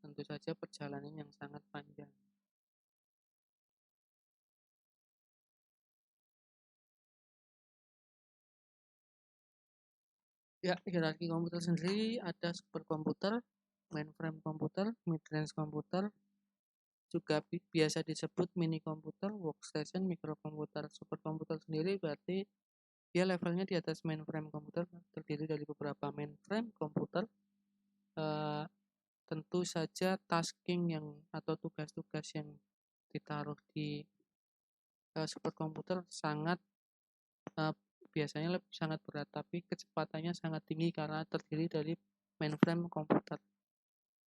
Tentu saja perjalanan yang sangat panjang. Ya, hierarki komputer sendiri ada superkomputer, mainframe komputer, mid-range komputer, juga biasa disebut mini komputer, workstation, mikrokomputer. Superkomputer sendiri berarti dia levelnya di atas mainframe komputer, terdiri dari beberapa mainframe komputer. Tentu saja tasking atau tugas-tugas yang ditaruh di superkomputer sangat biasanya sangat berat, tapi kecepatannya sangat tinggi karena terdiri dari mainframe komputer.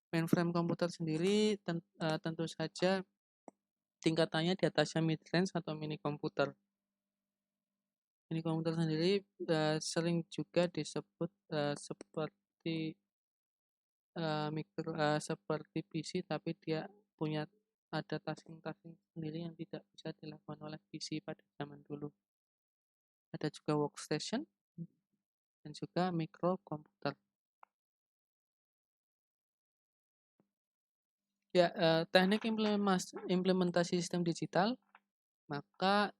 Mainframe komputer sendiri tentu saja tingkatannya di atasnya mid-range atau mini komputer. Ini komputer sendiri sering juga disebut seperti seperti PC, tapi dia punya ada tasking-tasking sendiri yang tidak bisa dilakukan oleh PC pada zaman dulu. Ada juga workstation dan juga microkomputer. Ya, teknik implementasi sistem digital, maka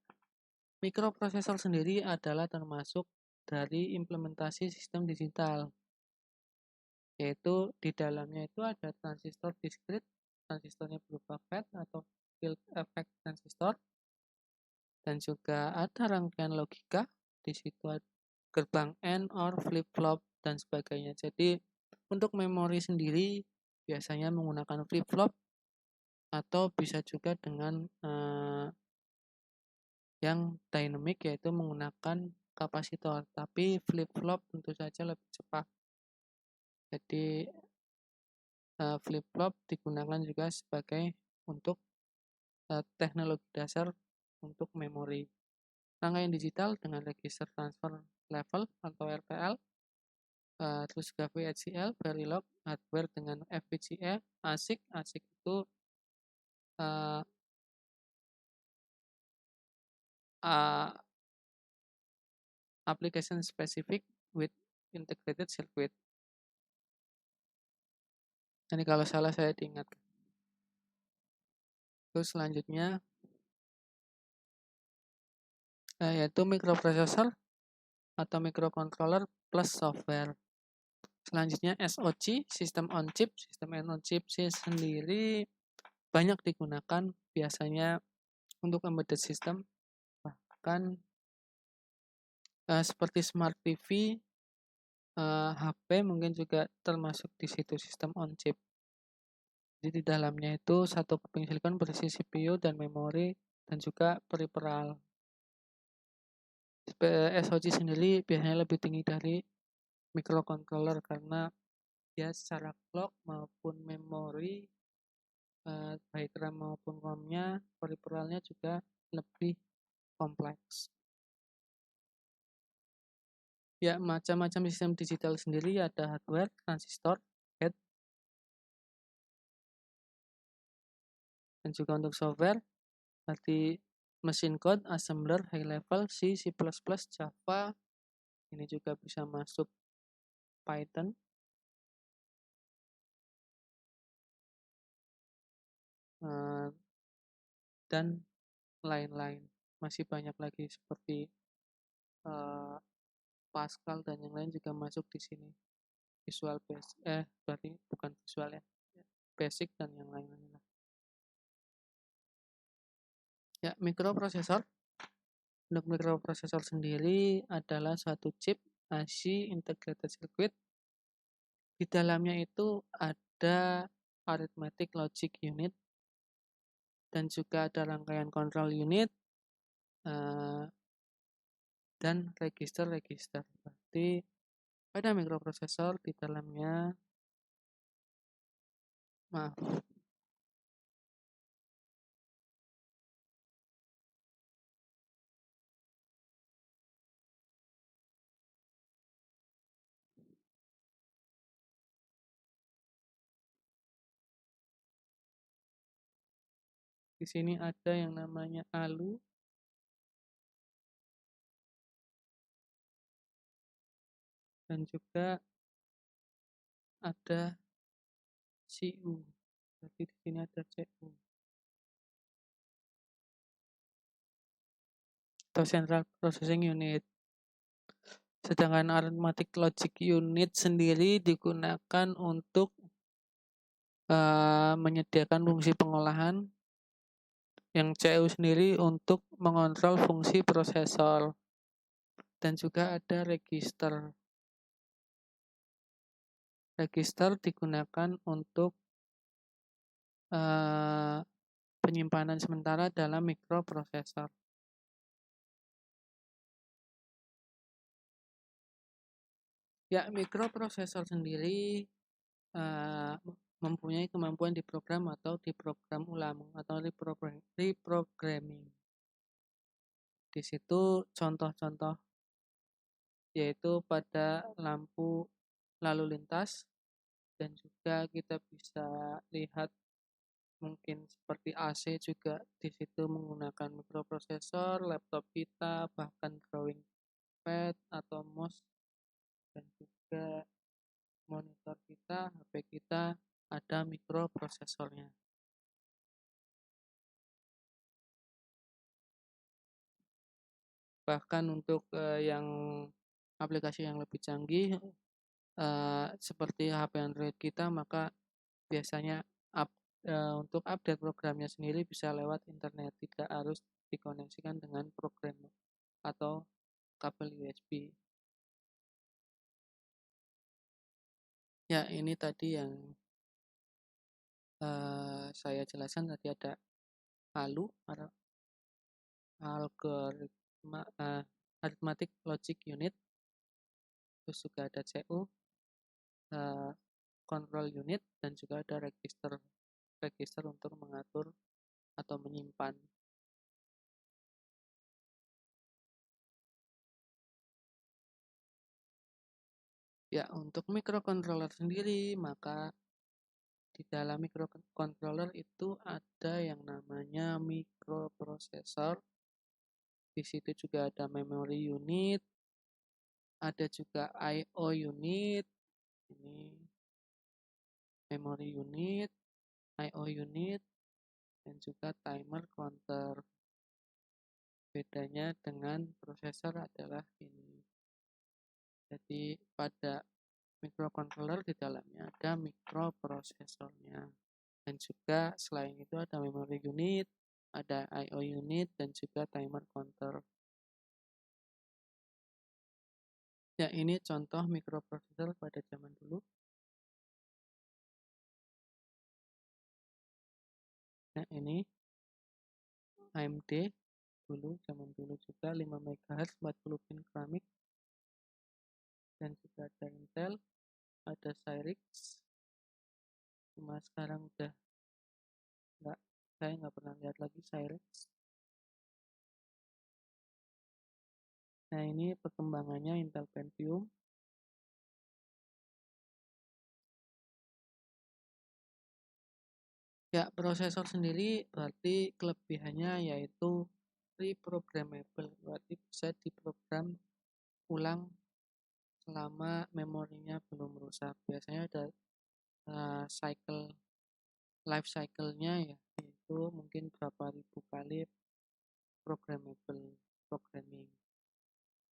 mikroprosesor sendiri adalah termasuk dari implementasi sistem digital, yaitu di dalamnya itu ada transistor diskrit, transistornya berupa FET atau field effect transistor, dan juga ada rangkaian logika, di situ ada gerbang AND, OR, flip-flop, dan sebagainya. Jadi untuk memori sendiri biasanya menggunakan flip-flop atau bisa juga dengan yang dynamic, yaitu menggunakan kapasitor, tapi flip-flop tentu saja lebih cepat. Jadi flip-flop digunakan juga sebagai untuk teknologi dasar untuk memori. Rangkaian digital dengan register transfer level atau RTL, terus juga VHDL, Verilog, hardware dengan FPGA, ASIC. ASIC itu uh, uh, application specific with integrated circuit. Ini kalau salah saya diingatkan. Terus selanjutnya yaitu microprocessor atau microcontroller plus software. Selanjutnya SoC, sistem on chip. Sistem on chip sendiri banyak digunakan biasanya untuk embedded system, bahkan seperti smart TV, HP mungkin juga termasuk di situ sistem on chip. Jadi di dalamnya itu satu keping silikon berisi CPU dan memori dan juga peripheral. SoC sendiri biasanya lebih tinggi dari microcontroller karena dia secara clock maupun memori, baik RAM maupun ROM-nya, peripheralnya juga lebih kompleks. Ya, macam-macam sistem digital sendiri ada hardware, transistor, gate, dan juga untuk software seperti mesin code, assembler, high level, C, C++, Java. Ini juga bisa masuk Python. Dan lain-lain. Masih banyak lagi seperti Pascal dan yang lain juga masuk di sini. Visual Basic, berarti bukan visual ya, Basic dan yang lain-lain. Ya, mikroprosesor. Untuk mikroprosesor sendiri adalah suatu chip IC integrated circuit. Di dalamnya itu ada arithmetic logic unit dan juga ada rangkaian control unit dan register-register. Berarti pada mikroprosesor di dalamnya, maaf, di sini ada yang namanya ALU dan juga ada CU. Jadi di sini ada CU atau Central Processing Unit. Sedangkan Arithmetic Logic Unit sendiri digunakan untuk menyediakan fungsi pengolahan, yang CU sendiri untuk mengontrol fungsi prosesor, dan juga ada register. Register digunakan untuk penyimpanan sementara dalam mikroprosesor. Ya, mikroprosesor sendiri mempunyai kemampuan diprogram atau diprogram ulang atau reprogramming. Di situ contoh-contoh yaitu pada lampu lalu lintas, dan juga kita bisa lihat mungkin seperti AC juga di situ menggunakan mikroprosesor, laptop kita, bahkan drawing pad atau mouse, dan juga monitor kita, HP kita ada mikroprosesornya. Bahkan untuk yang aplikasi yang lebih canggih seperti HP Android kita, maka biasanya up, untuk update programnya sendiri bisa lewat internet, tidak harus dikoneksikan dengan program atau kabel USB. Ya, ini tadi yang saya jelaskan tadi ada ALU, algoritma arithmetic logic unit, terus juga ada CU, control unit, dan juga ada register untuk mengatur atau menyimpan. Ya, untuk microcontroller sendiri, maka di dalam microcontroller itu ada yang namanya mikroprosesor. Di situ juga ada memory unit, ada juga I/O unit, ini memory unit, I/O unit, dan juga timer counter. Bedanya dengan prosesor adalah ini. Jadi pada microcontroller di dalamnya ada mikroprosesornya. Dan juga selain itu ada memory unit, ada I/O unit, dan juga timer counter. Ya, ini contoh mikroprosesor pada zaman dulu. Nah, ini AMD zaman dulu juga 5 MHz 40 pin keramik, dan juga ada Intel, ada Cyrix. Cuma sekarang udah saya nggak pernah lihat lagi Cyrix. Nah, ini perkembangannya Intel Pentium. Ya, prosesor sendiri berarti kelebihannya yaitu reprogrammable, berarti bisa diprogram ulang selama memorinya belum rusak. Biasanya ada life cycle-nya ya, yaitu mungkin berapa ribu kali programmable programming,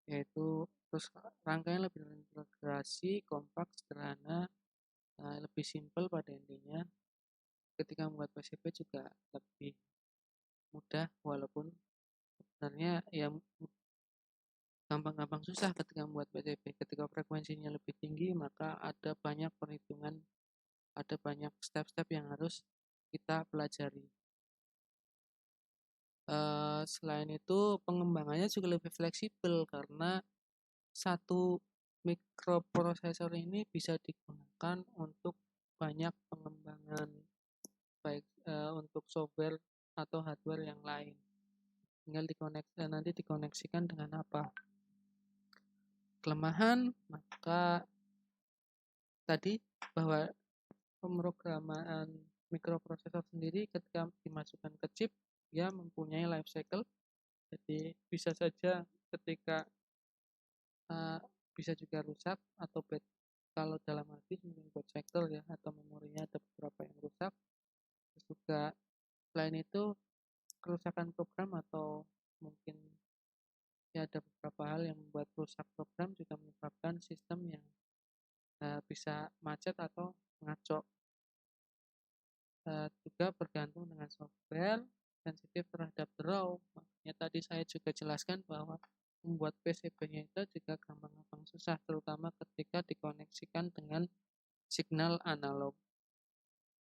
yaitu terus rangkaian lebih terintegrasi, kompak, sederhana, lebih simpel pada intinya. Ketika membuat PCB juga lebih mudah, walaupun sebenarnya ya gampang-gampang susah ketika membuat PCB. Ketika frekuensinya lebih tinggi, maka ada banyak perhitungan, ada banyak step-step yang harus kita pelajari. Selain itu pengembangannya juga lebih fleksibel karena satu mikroprosesor ini bisa digunakan untuk banyak pengembangan, baik untuk software atau hardware yang lain. Tinggal nanti dikoneksikan dengan apa. Kelemahan, maka tadi bahwa pemrograman mikroprosesor sendiri ketika dimasukkan ke chip, dia mempunyai life cycle. Jadi bisa saja ketika bisa juga rusak atau kalau dalam hard mungkin bad factor ya, atau memorinya ada beberapa yang rusak. Terus juga selain itu kerusakan program atau mungkin ya ada beberapa hal yang membuat rusak program juga menyebabkan sistem yang bisa macet atau ngaco. Juga bergantung dengan software, sensitif terhadap draw. Makanya tadi saya juga jelaskan bahwa membuat PCB-nya itu juga gampang-gampang susah, terutama ketika dikoneksikan dengan signal analog.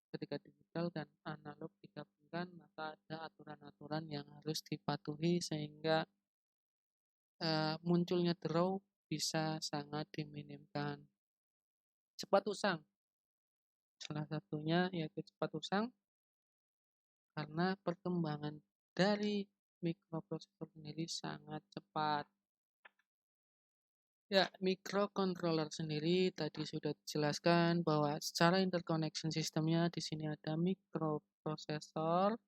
Ketika digital dan analog digabungkan, maka ada aturan-aturan yang harus dipatuhi sehingga munculnya draw bisa sangat diminimkan. Cepat usang, salah satunya yaitu cepat usang karena perkembangan dari mikroprosesor sendiri sangat cepat. Ya, microcontroller sendiri tadi sudah dijelaskan bahwa secara interconnection sistemnya di sini ada mikroprosesor,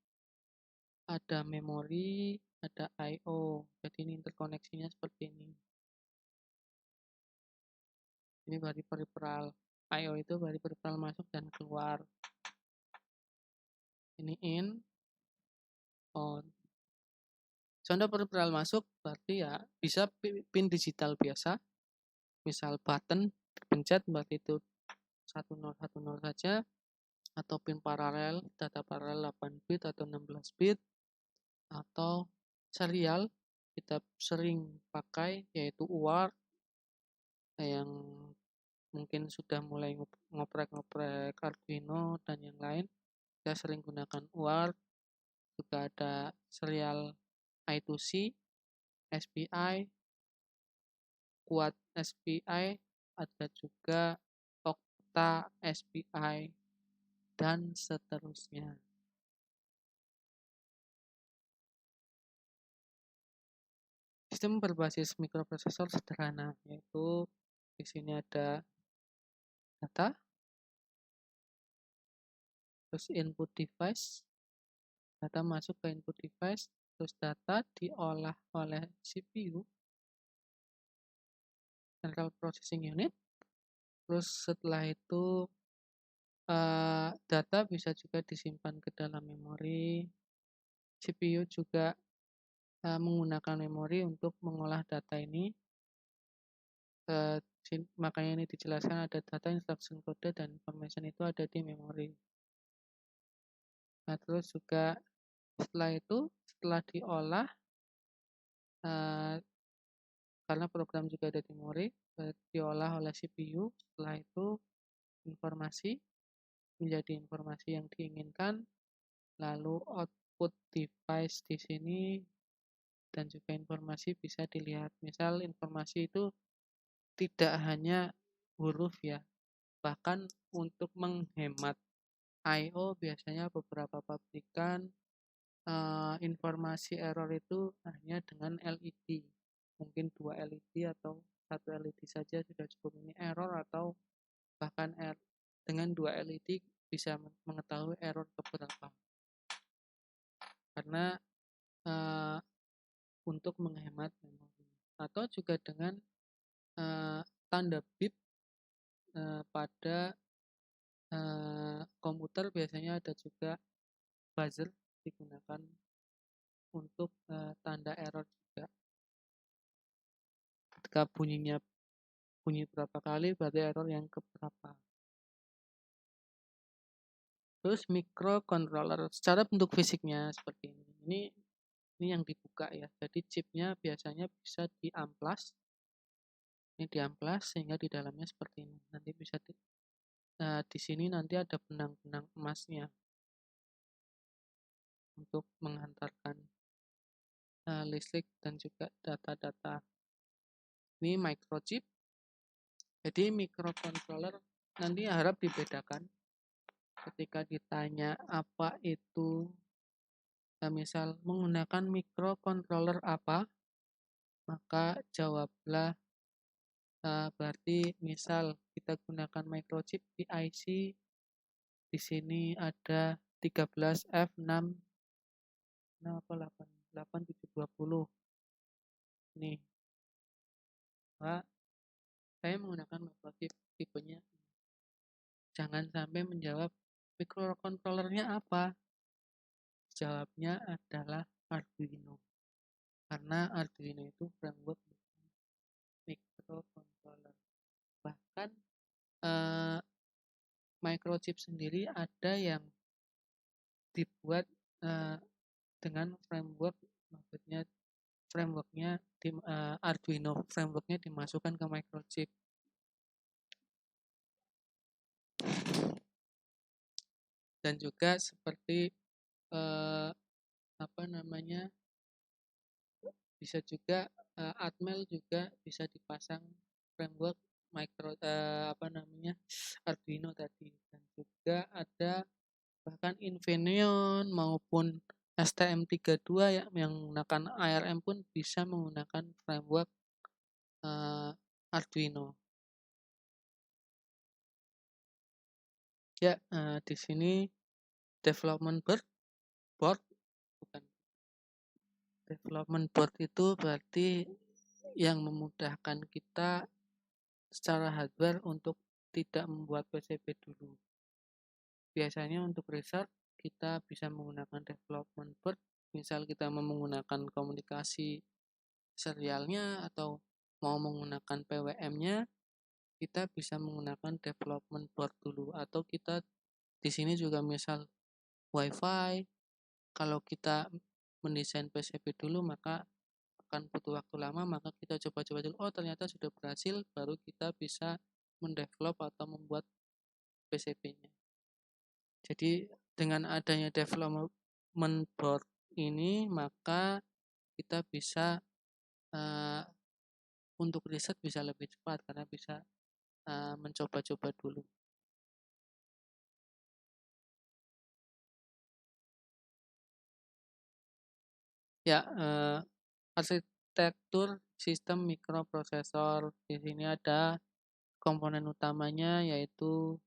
ada memori, ada I/O. Jadi ini interkoneksinya seperti ini. Ini dari peripheral. I/O itu dari peripheral masuk dan keluar. Ini in, on. Contoh peripheral masuk berarti ya bisa pin digital biasa. Misal button dipencet berarti itu 1010 saja, atau pin paralel, data paralel 8 bit atau 16 bit, atau serial kita sering pakai yaitu UART yang mungkin sudah mulai ngoprek-ngoprek Arduino dan yang lain. Kita sering gunakan UART. Juga ada serial I2C, SPI, Quad SPI, ada juga Octa SPI, dan seterusnya. Sistem berbasis mikroprosesor sederhana, yaitu di sini ada data, terus input device, data masuk ke input device, terus data diolah oleh CPU, Central Processing Unit. Terus setelah itu data bisa juga disimpan ke dalam memori. CPU juga menggunakan memori untuk mengolah data ini. Makanya ini dijelaskan ada data, instruction code, dan information itu ada di memori. Nah, terus juga setelah diolah, karena program juga ada di memori, diolah oleh CPU. Setelah itu informasi menjadi informasi yang diinginkan, lalu output device di sini dan juga informasi bisa dilihat. Misal informasi itu tidak hanya huruf ya, bahkan untuk menghemat I/O biasanya beberapa pabrikan informasi error itu hanya dengan LED, mungkin 2 LED atau 1 LED saja sudah cukup. Ini error, atau bahkan dengan 2 LED bisa mengetahui error keberapa, karena untuk menghemat memori. Atau juga dengan tanda bit pada komputer biasanya ada juga buzzer digunakan untuk tanda error juga. Ketika bunyi berapa kali berarti error yang keberapa. Terus microcontroller secara bentuk fisiknya seperti ini. Ini yang dibuka ya. Jadi chipnya biasanya bisa diamplas. Ini diamplas sehingga di dalamnya seperti ini. Nanti bisa di sini nanti ada benang-benang emasnya untuk menghantarkan listrik dan juga data-data. Ini microchip. Jadi microcontroller nanti harap dibedakan ketika ditanya apa itu, misal menggunakan microcontroller apa, maka jawablah berarti misal kita gunakan microchip di IC, di sini ada 13F6 8720 nih. Pak, saya menggunakan microchip tipenya. Jangan sampai menjawab microcontrollernya apa. Jawabnya adalah Arduino. Karena Arduino itu framework microcontroller. Bahkan microchip sendiri ada yang dibuat dengan framework, maksudnya frameworknya Arduino frameworknya dimasukkan ke microchip. Dan juga seperti bisa juga Atmel juga bisa dipasang framework Arduino tadi. Dan juga ada bahkan Infineon maupun STM32 yang menggunakan ARM pun bisa menggunakan framework Arduino. Ya, di sini development board bukan development board itu berarti yang memudahkan kita secara hardware untuk tidak membuat PCB dulu. Biasanya untuk riset kita bisa menggunakan development board, misal kita mau menggunakan komunikasi serialnya atau mau menggunakan PWM-nya, kita bisa menggunakan development board dulu. Atau kita di sini juga misal WiFi, kalau kita mendesain PCB dulu maka akan butuh waktu lama, maka kita coba-coba dulu, oh ternyata sudah berhasil, baru kita bisa mendevelop atau membuat PCB-nya. Jadi dengan adanya development board ini, maka kita bisa untuk riset bisa lebih cepat karena bisa mencoba-coba dulu. Ya, arsitektur sistem mikroprosesor. Di sini ada komponen utamanya yaitu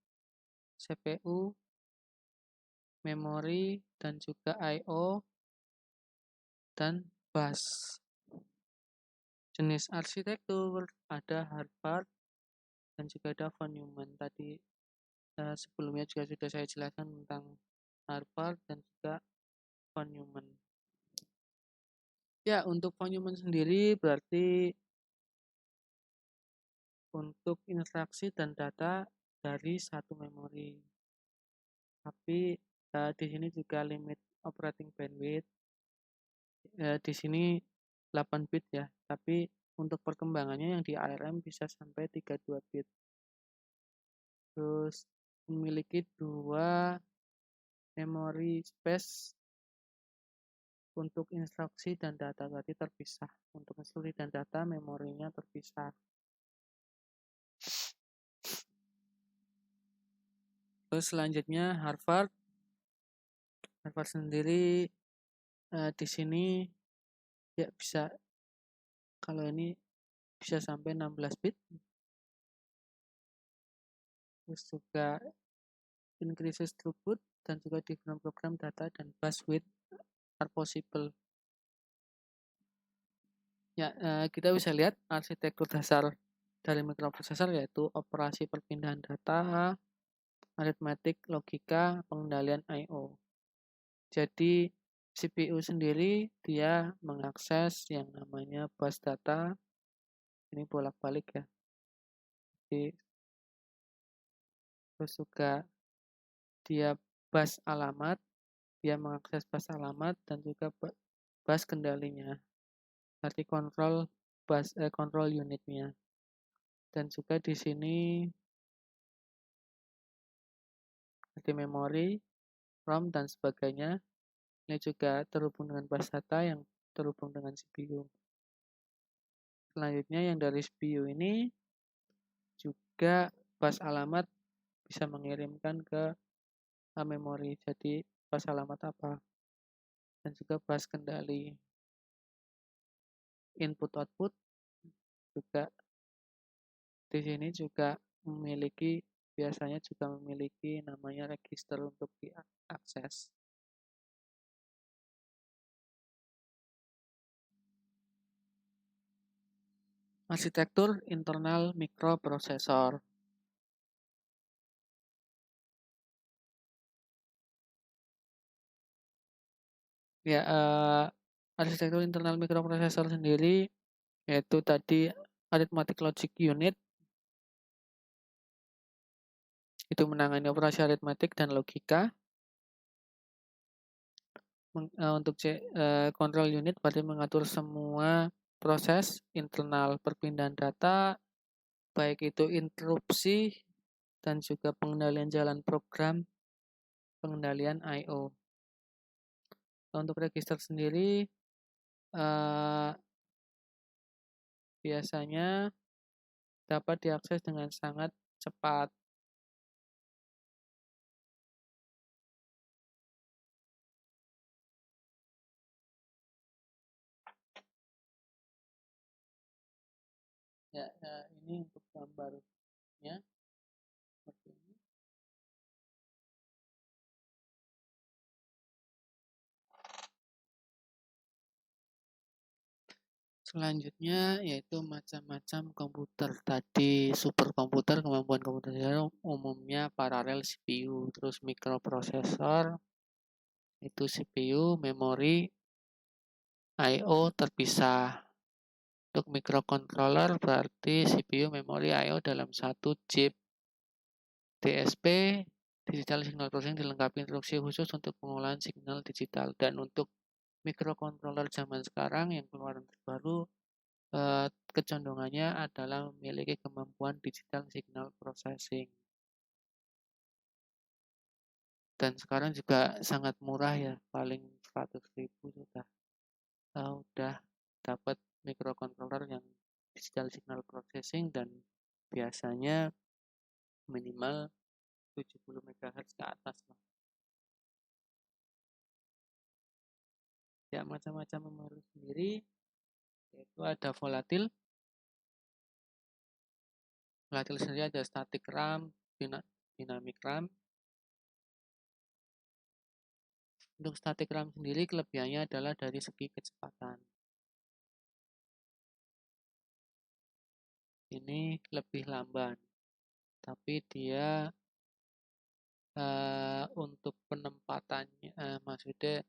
CPU, memori, dan juga I/O dan bus. Jenis arsitektur ada Harvard dan juga ada von Neumann. Tadi sebelumnya juga sudah saya jelaskan tentang Harvard dan juga von Neumann. Ya, untuk von Neumann sendiri berarti untuk instruksi dan data dari satu memori. Tapi di sini juga limit operating bandwidth. Di sini 8 bit ya, tapi untuk perkembangannya yang di ARM bisa sampai 32 bit. Terus memiliki 2 memory space untuk instruksi dan data, berarti terpisah. Untuk instruksi dan data memorinya terpisah. Terus selanjutnya Harvard sendiri di sini ya bisa, kalau ini bisa sampai 16 bit. Terus juga increases throughput dan juga different program data dan bus width are possible. Ya, kita bisa lihat arsitektur dasar dari mikroprosesor yaitu operasi perpindahan data, aritmatik, logika, pengendalian I/O. Jadi CPU sendiri dia mengakses yang namanya bus data, ini bolak-balik ya. Jadi, terus juga dia bus alamat, dia mengakses bus alamat dan juga bus kendalinya. Berarti kontrol unitnya. Dan juga di sini seperti memori, ROM dan sebagainya. Ini juga terhubung dengan bus data yang terhubung dengan CPU. Selanjutnya yang dari CPU ini juga bus alamat bisa mengirimkan ke memori. Jadi bus alamat apa? Dan juga bus kendali. Input output juga di sini juga biasanya juga memiliki namanya register untuk diakses. Arsitektur internal mikroprosesor. Ya, arsitektur internal mikroprosesor sendiri yaitu tadi arithmetic logic unit itu menangani operasi aritmatik dan logika. Untuk control unit berarti mengatur semua proses internal perpindahan data, baik itu interupsi dan juga pengendalian jalan program, pengendalian I/O. Untuk register sendiri biasanya dapat diakses dengan sangat cepat. Ya, ini untuk gambarnya seperti ini. Selanjutnya yaitu macam-macam komputer. Tadi superkomputer, kemampuan komputer umumnya paralel CPU, terus mikroprosesor itu CPU, memori, I/O terpisah. Untuk microcontroller berarti CPU, memori, I/O dalam satu chip. DSP, Digital Signal Processing, dilengkapi instruksi khusus untuk pengolahan signal digital. Dan untuk microcontroller zaman sekarang yang keluaran terbaru, kecondongannya adalah memiliki kemampuan digital signal processing. Dan sekarang juga sangat murah ya, paling 100.000 sudah dapat microcontroller yang digital signal processing, dan biasanya minimal 70 MHz ke atas lah. Ya, macam-macam memori sendiri, yaitu ada volatil. Volatil sendiri ada static RAM, dynamic RAM. Untuk static RAM sendiri kelebihannya adalah dari segi kecepatan. Ini lebih lamban, tapi dia untuk penempatannya, maksudnya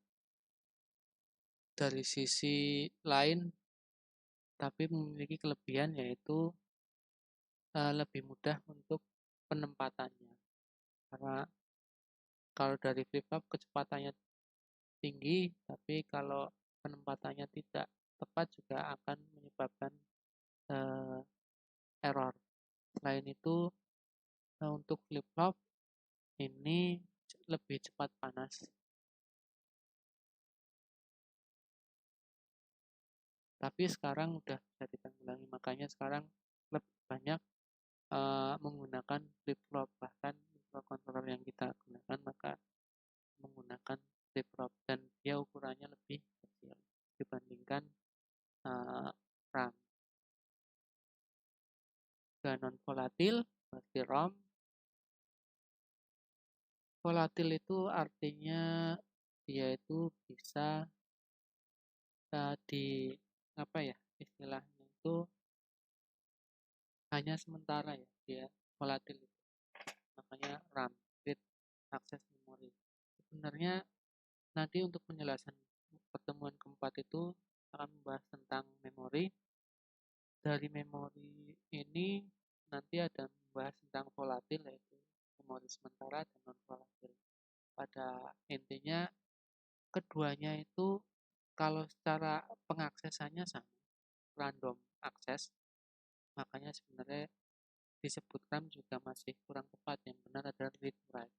dari sisi lain, tapi memiliki kelebihan yaitu lebih mudah untuk penempatannya. Karena kalau dari flip-flop kecepatannya tinggi, tapi kalau penempatannya tidak tepat juga akan menyebabkan error. Selain itu, untuk flip-flop ini lebih cepat panas. Tapi sekarang udah bisa ditanggulangi, makanya sekarang lebih banyak menggunakan flip-flop. Bahkan microcontroller yang kita gunakan maka menggunakan flip-flop, dan dia ukurannya lebih kecil dibandingkan RAM. Dan non volatil berarti ROM. Volatil itu artinya dia itu bisa di apa ya, istilahnya itu hanya sementara ya, dia volatil itu. Makanya RAM, read access memory. Sebenarnya nanti untuk penjelasan pertemuan keempat itu akan membahas tentang memori. Dari memori ini nanti ada membahas tentang volatil, yaitu memori sementara dan non volatil. Pada intinya keduanya itu kalau secara pengaksesannya sama, random access, makanya sebenarnya disebut RAM juga masih kurang tepat. Yang benar adalah read write.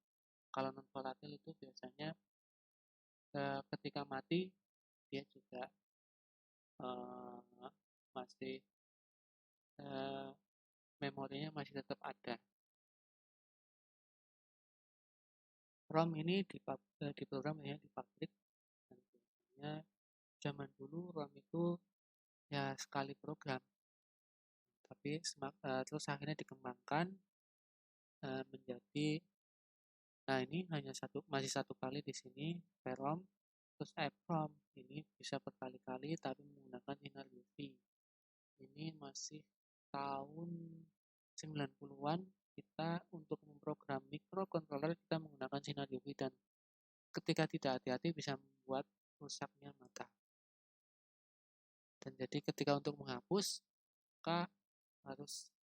Kalau non volatil itu biasanya ketika mati dia juga masih memorinya masih tetap ada. ROM ini diprogram ya di pabrik, dan biasanya zaman dulu ROM itu ya sekali program, tapi terus akhirnya dikembangkan menjadi, nah ini masih satu kali di sini PROM. Terus EPROM ini bisa berkali-kali tapi menggunakan sinar UV. Ini masih tahun 90-an kita untuk memprogram microcontroller kita menggunakan sinar UV, dan ketika tidak hati-hati bisa membuat rusaknya mata. Dan jadi ketika untuk menghapus, maka harus,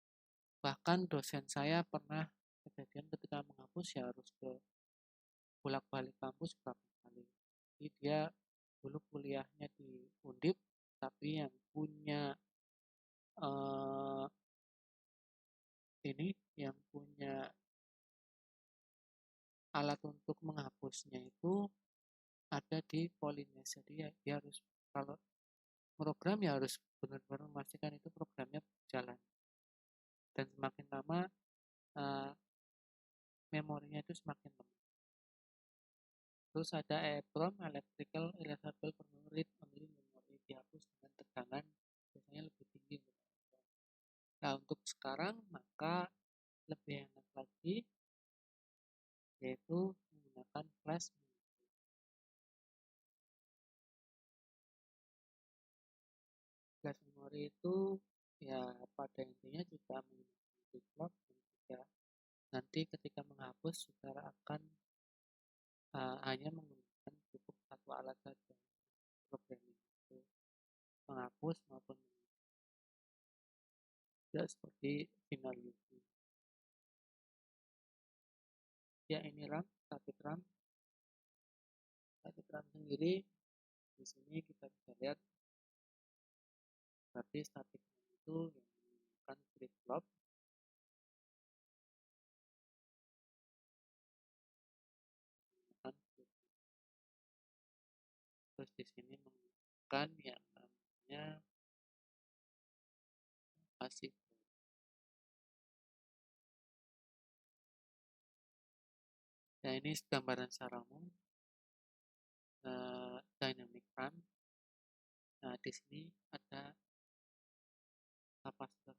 bahkan dosen saya pernah kejadian ketika menghapus ya harus bolak-balik kampus berapa kali. Jadi dia dulu kuliahnya di Undip, tapi yang punya yang punya alat untuk menghapusnya itu ada di Polinesia. Jadi dia harus, kalau program ya harus benar-benar memastikan itu programnya berjalan, dan semakin lama memorinya itu semakin lemah. Terus ada EEPROM, Electrical Erasable Permanent Read Only Memory, dihapus dengan tegangan biasanya lebih tinggi. Nah, untuk sekarang maka lebih enak lagi, yaitu menggunakan flash. Flash memory itu ya pada intinya juga menggunakan flip-flop, dan juga nanti ketika menghapus saudara akan hanya menggunakan cukup satu alat saja, programming itu menghapus maupun tidak seperti final UV. Ya, ini RAM, static RAM. Static RAM sendiri di sini kita bisa lihat berarti static RAM itu yang menggunakan flip-flop. Terus di sini menggunakan yang namanya pasif. Nah, ini gambaran secara umum dynamic RAM. Nah, di sini ada kapasitor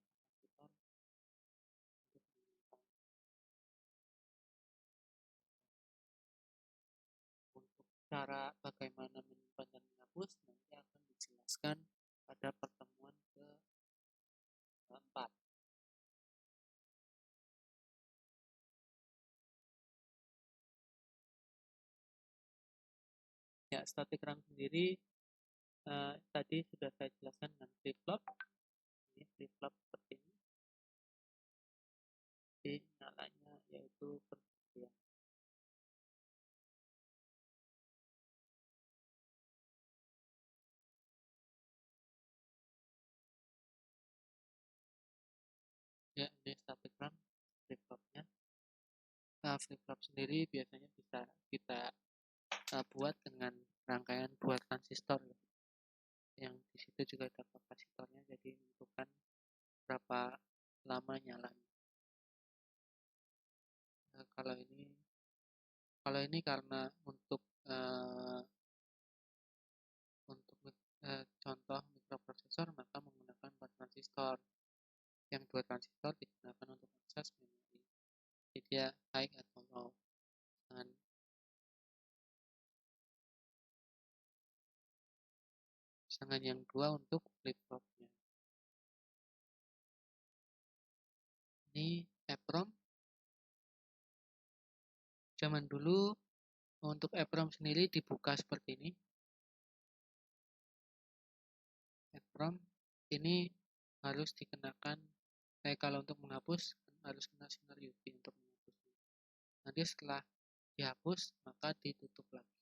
untuk cara bagaimana menyimpan dan menghapus nanti akan dijelaskan pada pertemuan keempat. Ya, static RAM sendiri tadi sudah saya jelaskan dengan flip-flop. Ini flip-flop seperti ini. Jadi nyalanya yaitu pergantian. Ya, ini static RAM flip-flopnya. Nah, flip-flop sendiri biasanya bisa kita buat dengan rangkaian dua transistor ya. Yang di situ juga ada kapasitornya, jadi menentukan berapa lama nyalanya. Kalau ini karena untuk contoh mikroprosesor maka menggunakan 4 transistor. Yang 2 transistor digunakan untuk akses memori. Jadi dia high atau low. Sedangkan yang 2 untuk flip-flopnya. Ini EPROM. Zaman dulu untuk EPROM sendiri dibuka seperti ini. EPROM ini harus dikenakan, kalau untuk menghapus harus kena sinar UV untuk menghapusnya. Nanti setelah dihapus maka ditutup lagi.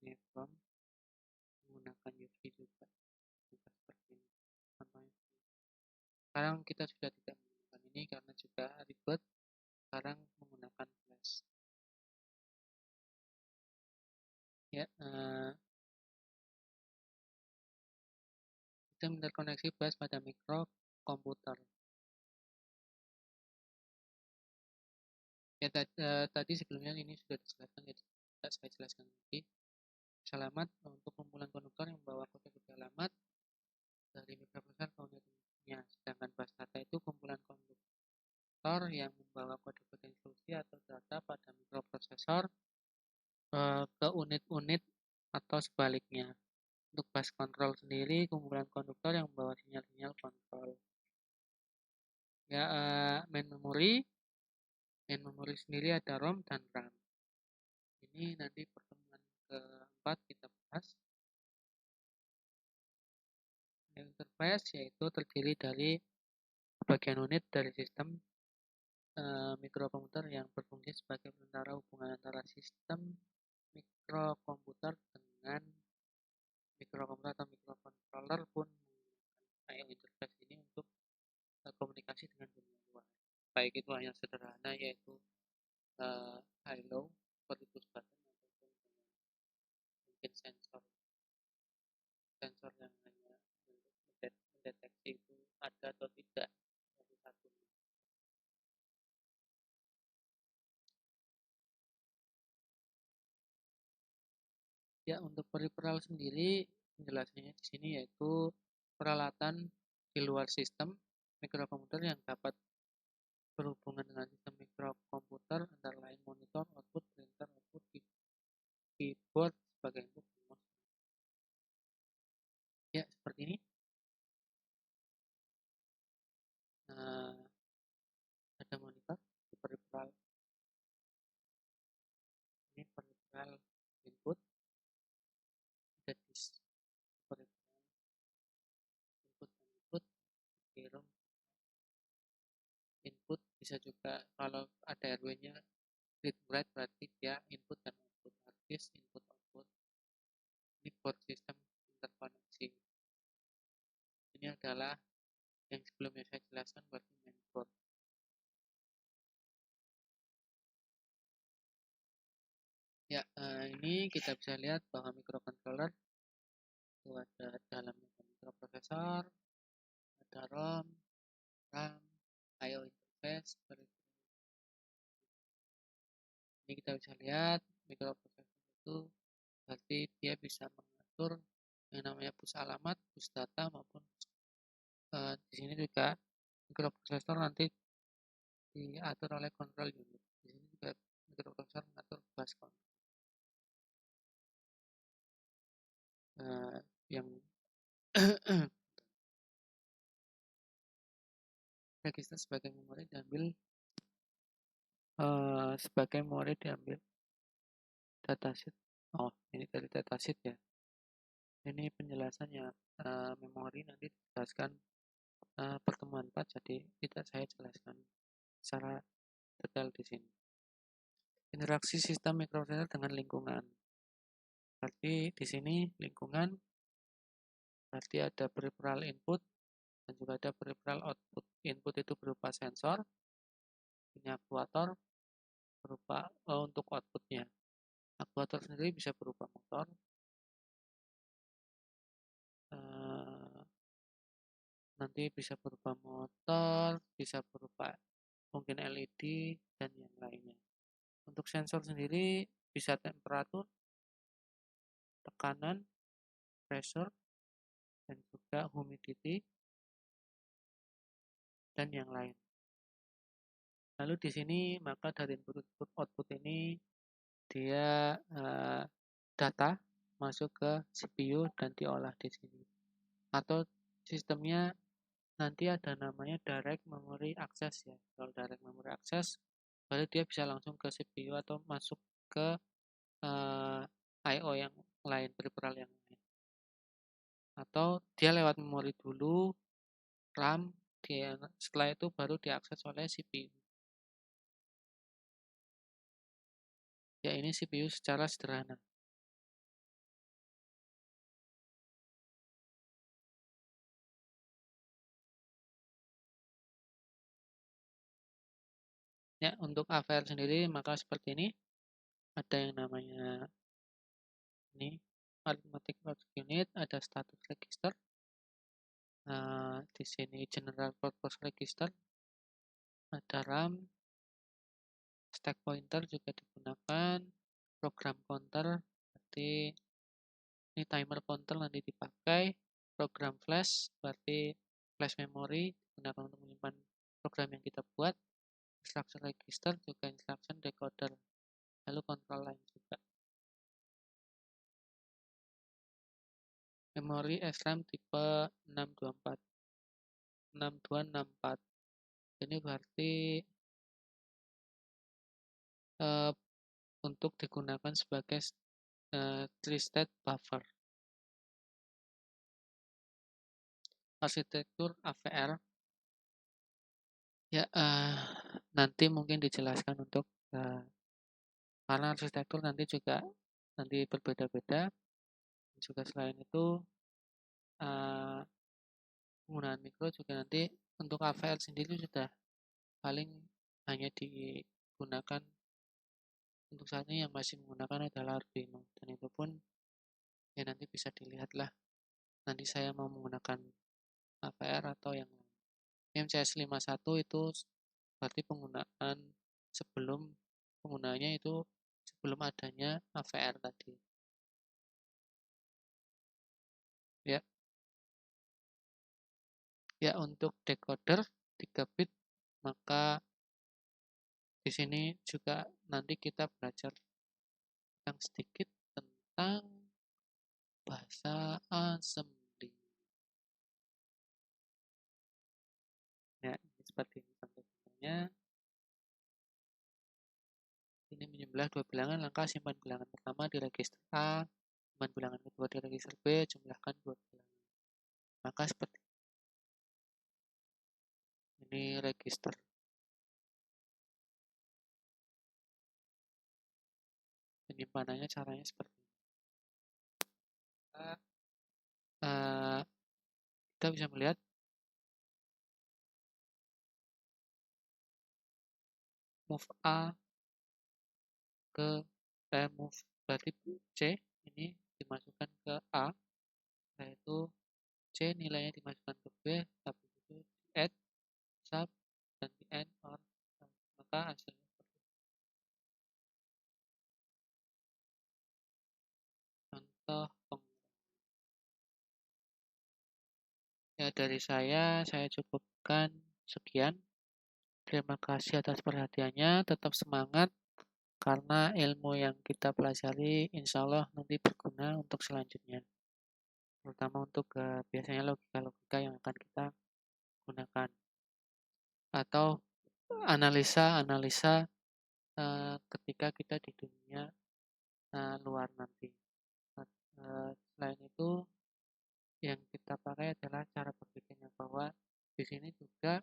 Ini EPROM menggunakan UV juga seperti ini. Sekarang kita sudah tidak menggunakan ini karena juga ribet. Sekarang menggunakan flash. Ya, sistem interkoneksi flash pada mikrokomputer. Ya, tadi sebelumnya ini sudah dijelaskan, jadi tidak saya jelaskan lagi. Alamat untuk kumpulan konduktor yang membawa kode-kode alamat dari mikroprosesor ke unit-unitnya. Sedangkan bus data itu kumpulan konduktor yang membawa kode-kode instruksi atau data pada mikroprosesor ke unit-unit atau sebaliknya. Untuk bus control sendiri kumpulan konduktor yang membawa sinyal-sinyal kontrol. Ya, main memory sendiri ada ROM dan RAM. Ini nanti pertemuan keempat kita bahas. Interface yaitu terdiri dari bagian unit dari sistem mikrokomputer yang berfungsi sebagai perantara hubungan antara sistem mikrokomputer dengan mikrokomputer atau mikrocontroller pun menggunakan interface ini untuk komunikasi dengan dunia luar. Baik itu hanya sederhana yaitu high low seperti push button ataupun mungkin sensor yang hanya mendeteksi itu ada atau tidak dari satu. Ya, untuk peripheral sendiri penjelasannya di sini yaitu peralatan di luar sistem mikrokomputer yang dapat berhubungan dengan sistem mikrokomputer antara lain monitor, output, printer, output, keyboard sebagai input. Ya, seperti ini. Nah, ada monitor, peripheral. Ini peripheral input, ada disk, peripheral input dan output, di input bisa juga kalau ada RW-nya read write berarti dia input dan output, hard disk input output. Ini board system interkoneksi. Ini adalah yang sebelumnya saya jelaskan berarti mainboard. Ya, ini kita bisa lihat bahwa microcontroller itu ada dalamnya mikroprosesor, ada ROM, RAM, I/O interface. Ini kita bisa lihat mikroprosesor itu berarti dia bisa mengatur yang namanya bus alamat, bus data maupun di sini juga mikroprosesor nanti diatur oleh control unit. Di sini juga mikroprosesor mengatur bus control. Yang register sebagai memori diambil datasheet. Oh, ini dari datasheet ya. Ini penjelasannya memori nanti dijelaskan pertemuan 4, jadi tidak saya jelaskan secara detail di sini. Interaksi sistem mikroprosesor dengan lingkungan. Berarti di sini lingkungan berarti ada peripheral input dan juga ada peripheral output. Input itu berupa sensor, ini aktuator berupa untuk outputnya. Aktuator sendiri bisa berupa motor, nanti bisa berupa motor, bisa berupa mungkin LED dan yang lainnya. Untuk sensor sendiri bisa temperatur, tekanan, pressure, dan juga humidity dan yang lain. Lalu di sini maka dari input output ini dia data masuk ke CPU dan diolah di sini. Atau sistemnya nanti ada namanya direct memory access ya. Kalau direct memory access berarti dia bisa langsung ke CPU atau masuk ke I/O yang lain, peripheral yang lain. Atau dia lewat memori dulu, RAM, setelah itu baru diakses oleh CPU. Ya, ini CPU secara sederhana. Ya, untuk AVR sendiri maka seperti ini. Ada yang namanya ini arithmetic logic unit, ada status register. Di sini general purpose register, ada RAM, stack pointer juga digunakan, program counter, berarti ini timer counter nanti dipakai, program flash, berarti flash memory digunakan untuk menyimpan program yang kita buat, instruction register juga instruction decoder, lalu control line juga. Memori SRAM tipe 6264. Ini berarti untuk digunakan sebagai 3-state buffer. Arsitektur AVR ya nanti mungkin dijelaskan untuk karena arsitektur nanti juga berbeda-beda. Juga selain itu penggunaan mikro juga nanti untuk AVR sendiri sudah paling hanya digunakan untuk saat ini yang masih menggunakan adalah Arduino, dan itu pun ya nanti bisa dilihatlah nanti saya mau menggunakan AVR atau yang lain. MCS51 itu berarti penggunaan sebelum penggunanya itu sebelum adanya AVR tadi. Ya, ya untuk decoder 3 bit, maka di sini juga nanti kita belajar yang sedikit tentang bahasa assembly. Ya, ini seperti ini contohnya. Ini menjumlah dua bilangan, langkah simpan bilangan pertama di register A, simpan bilangan kedua di register B, jumlahkan dua bilangan. Maka seperti ini register. Penyimpanannya caranya seperti ini. Uh, kita bisa melihat move A ke move berarti C ini dimasukkan ke A, yaitu C nilainya dimasukkan ke B, tapi itu di add, sub, dan di end or maka hasilnya seperti itu. Contoh ya dari saya cukupkan sekian. Terima kasih atas perhatiannya, tetap semangat karena ilmu yang kita pelajari insya Allah nanti berguna untuk selanjutnya, terutama untuk biasanya logika-logika yang akan kita gunakan atau analisa-analisa ketika kita di dunia luar nanti. Selain itu yang kita pakai adalah cara berpikirnya, bahwa di sini juga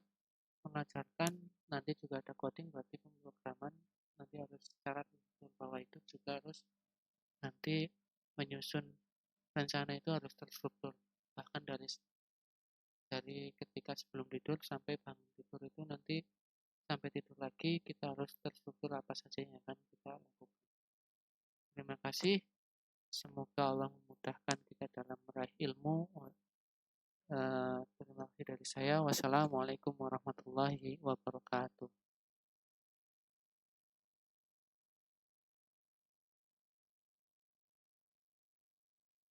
mengajarkan nanti juga ada coding, berarti pemrograman nanti harus secara terstruktur, bahwa itu juga harus nanti menyusun rencana itu harus terstruktur, bahkan dari ketika sebelum tidur sampai bangun tidur itu nanti sampai tidur lagi kita harus terstruktur apa saja yang akan kita lakukan. Terima kasih, semoga Allah memudahkan kita dalam meraih ilmu. Terima kasih dari saya. Wassalamualaikum warahmatullahi wabarakatuh.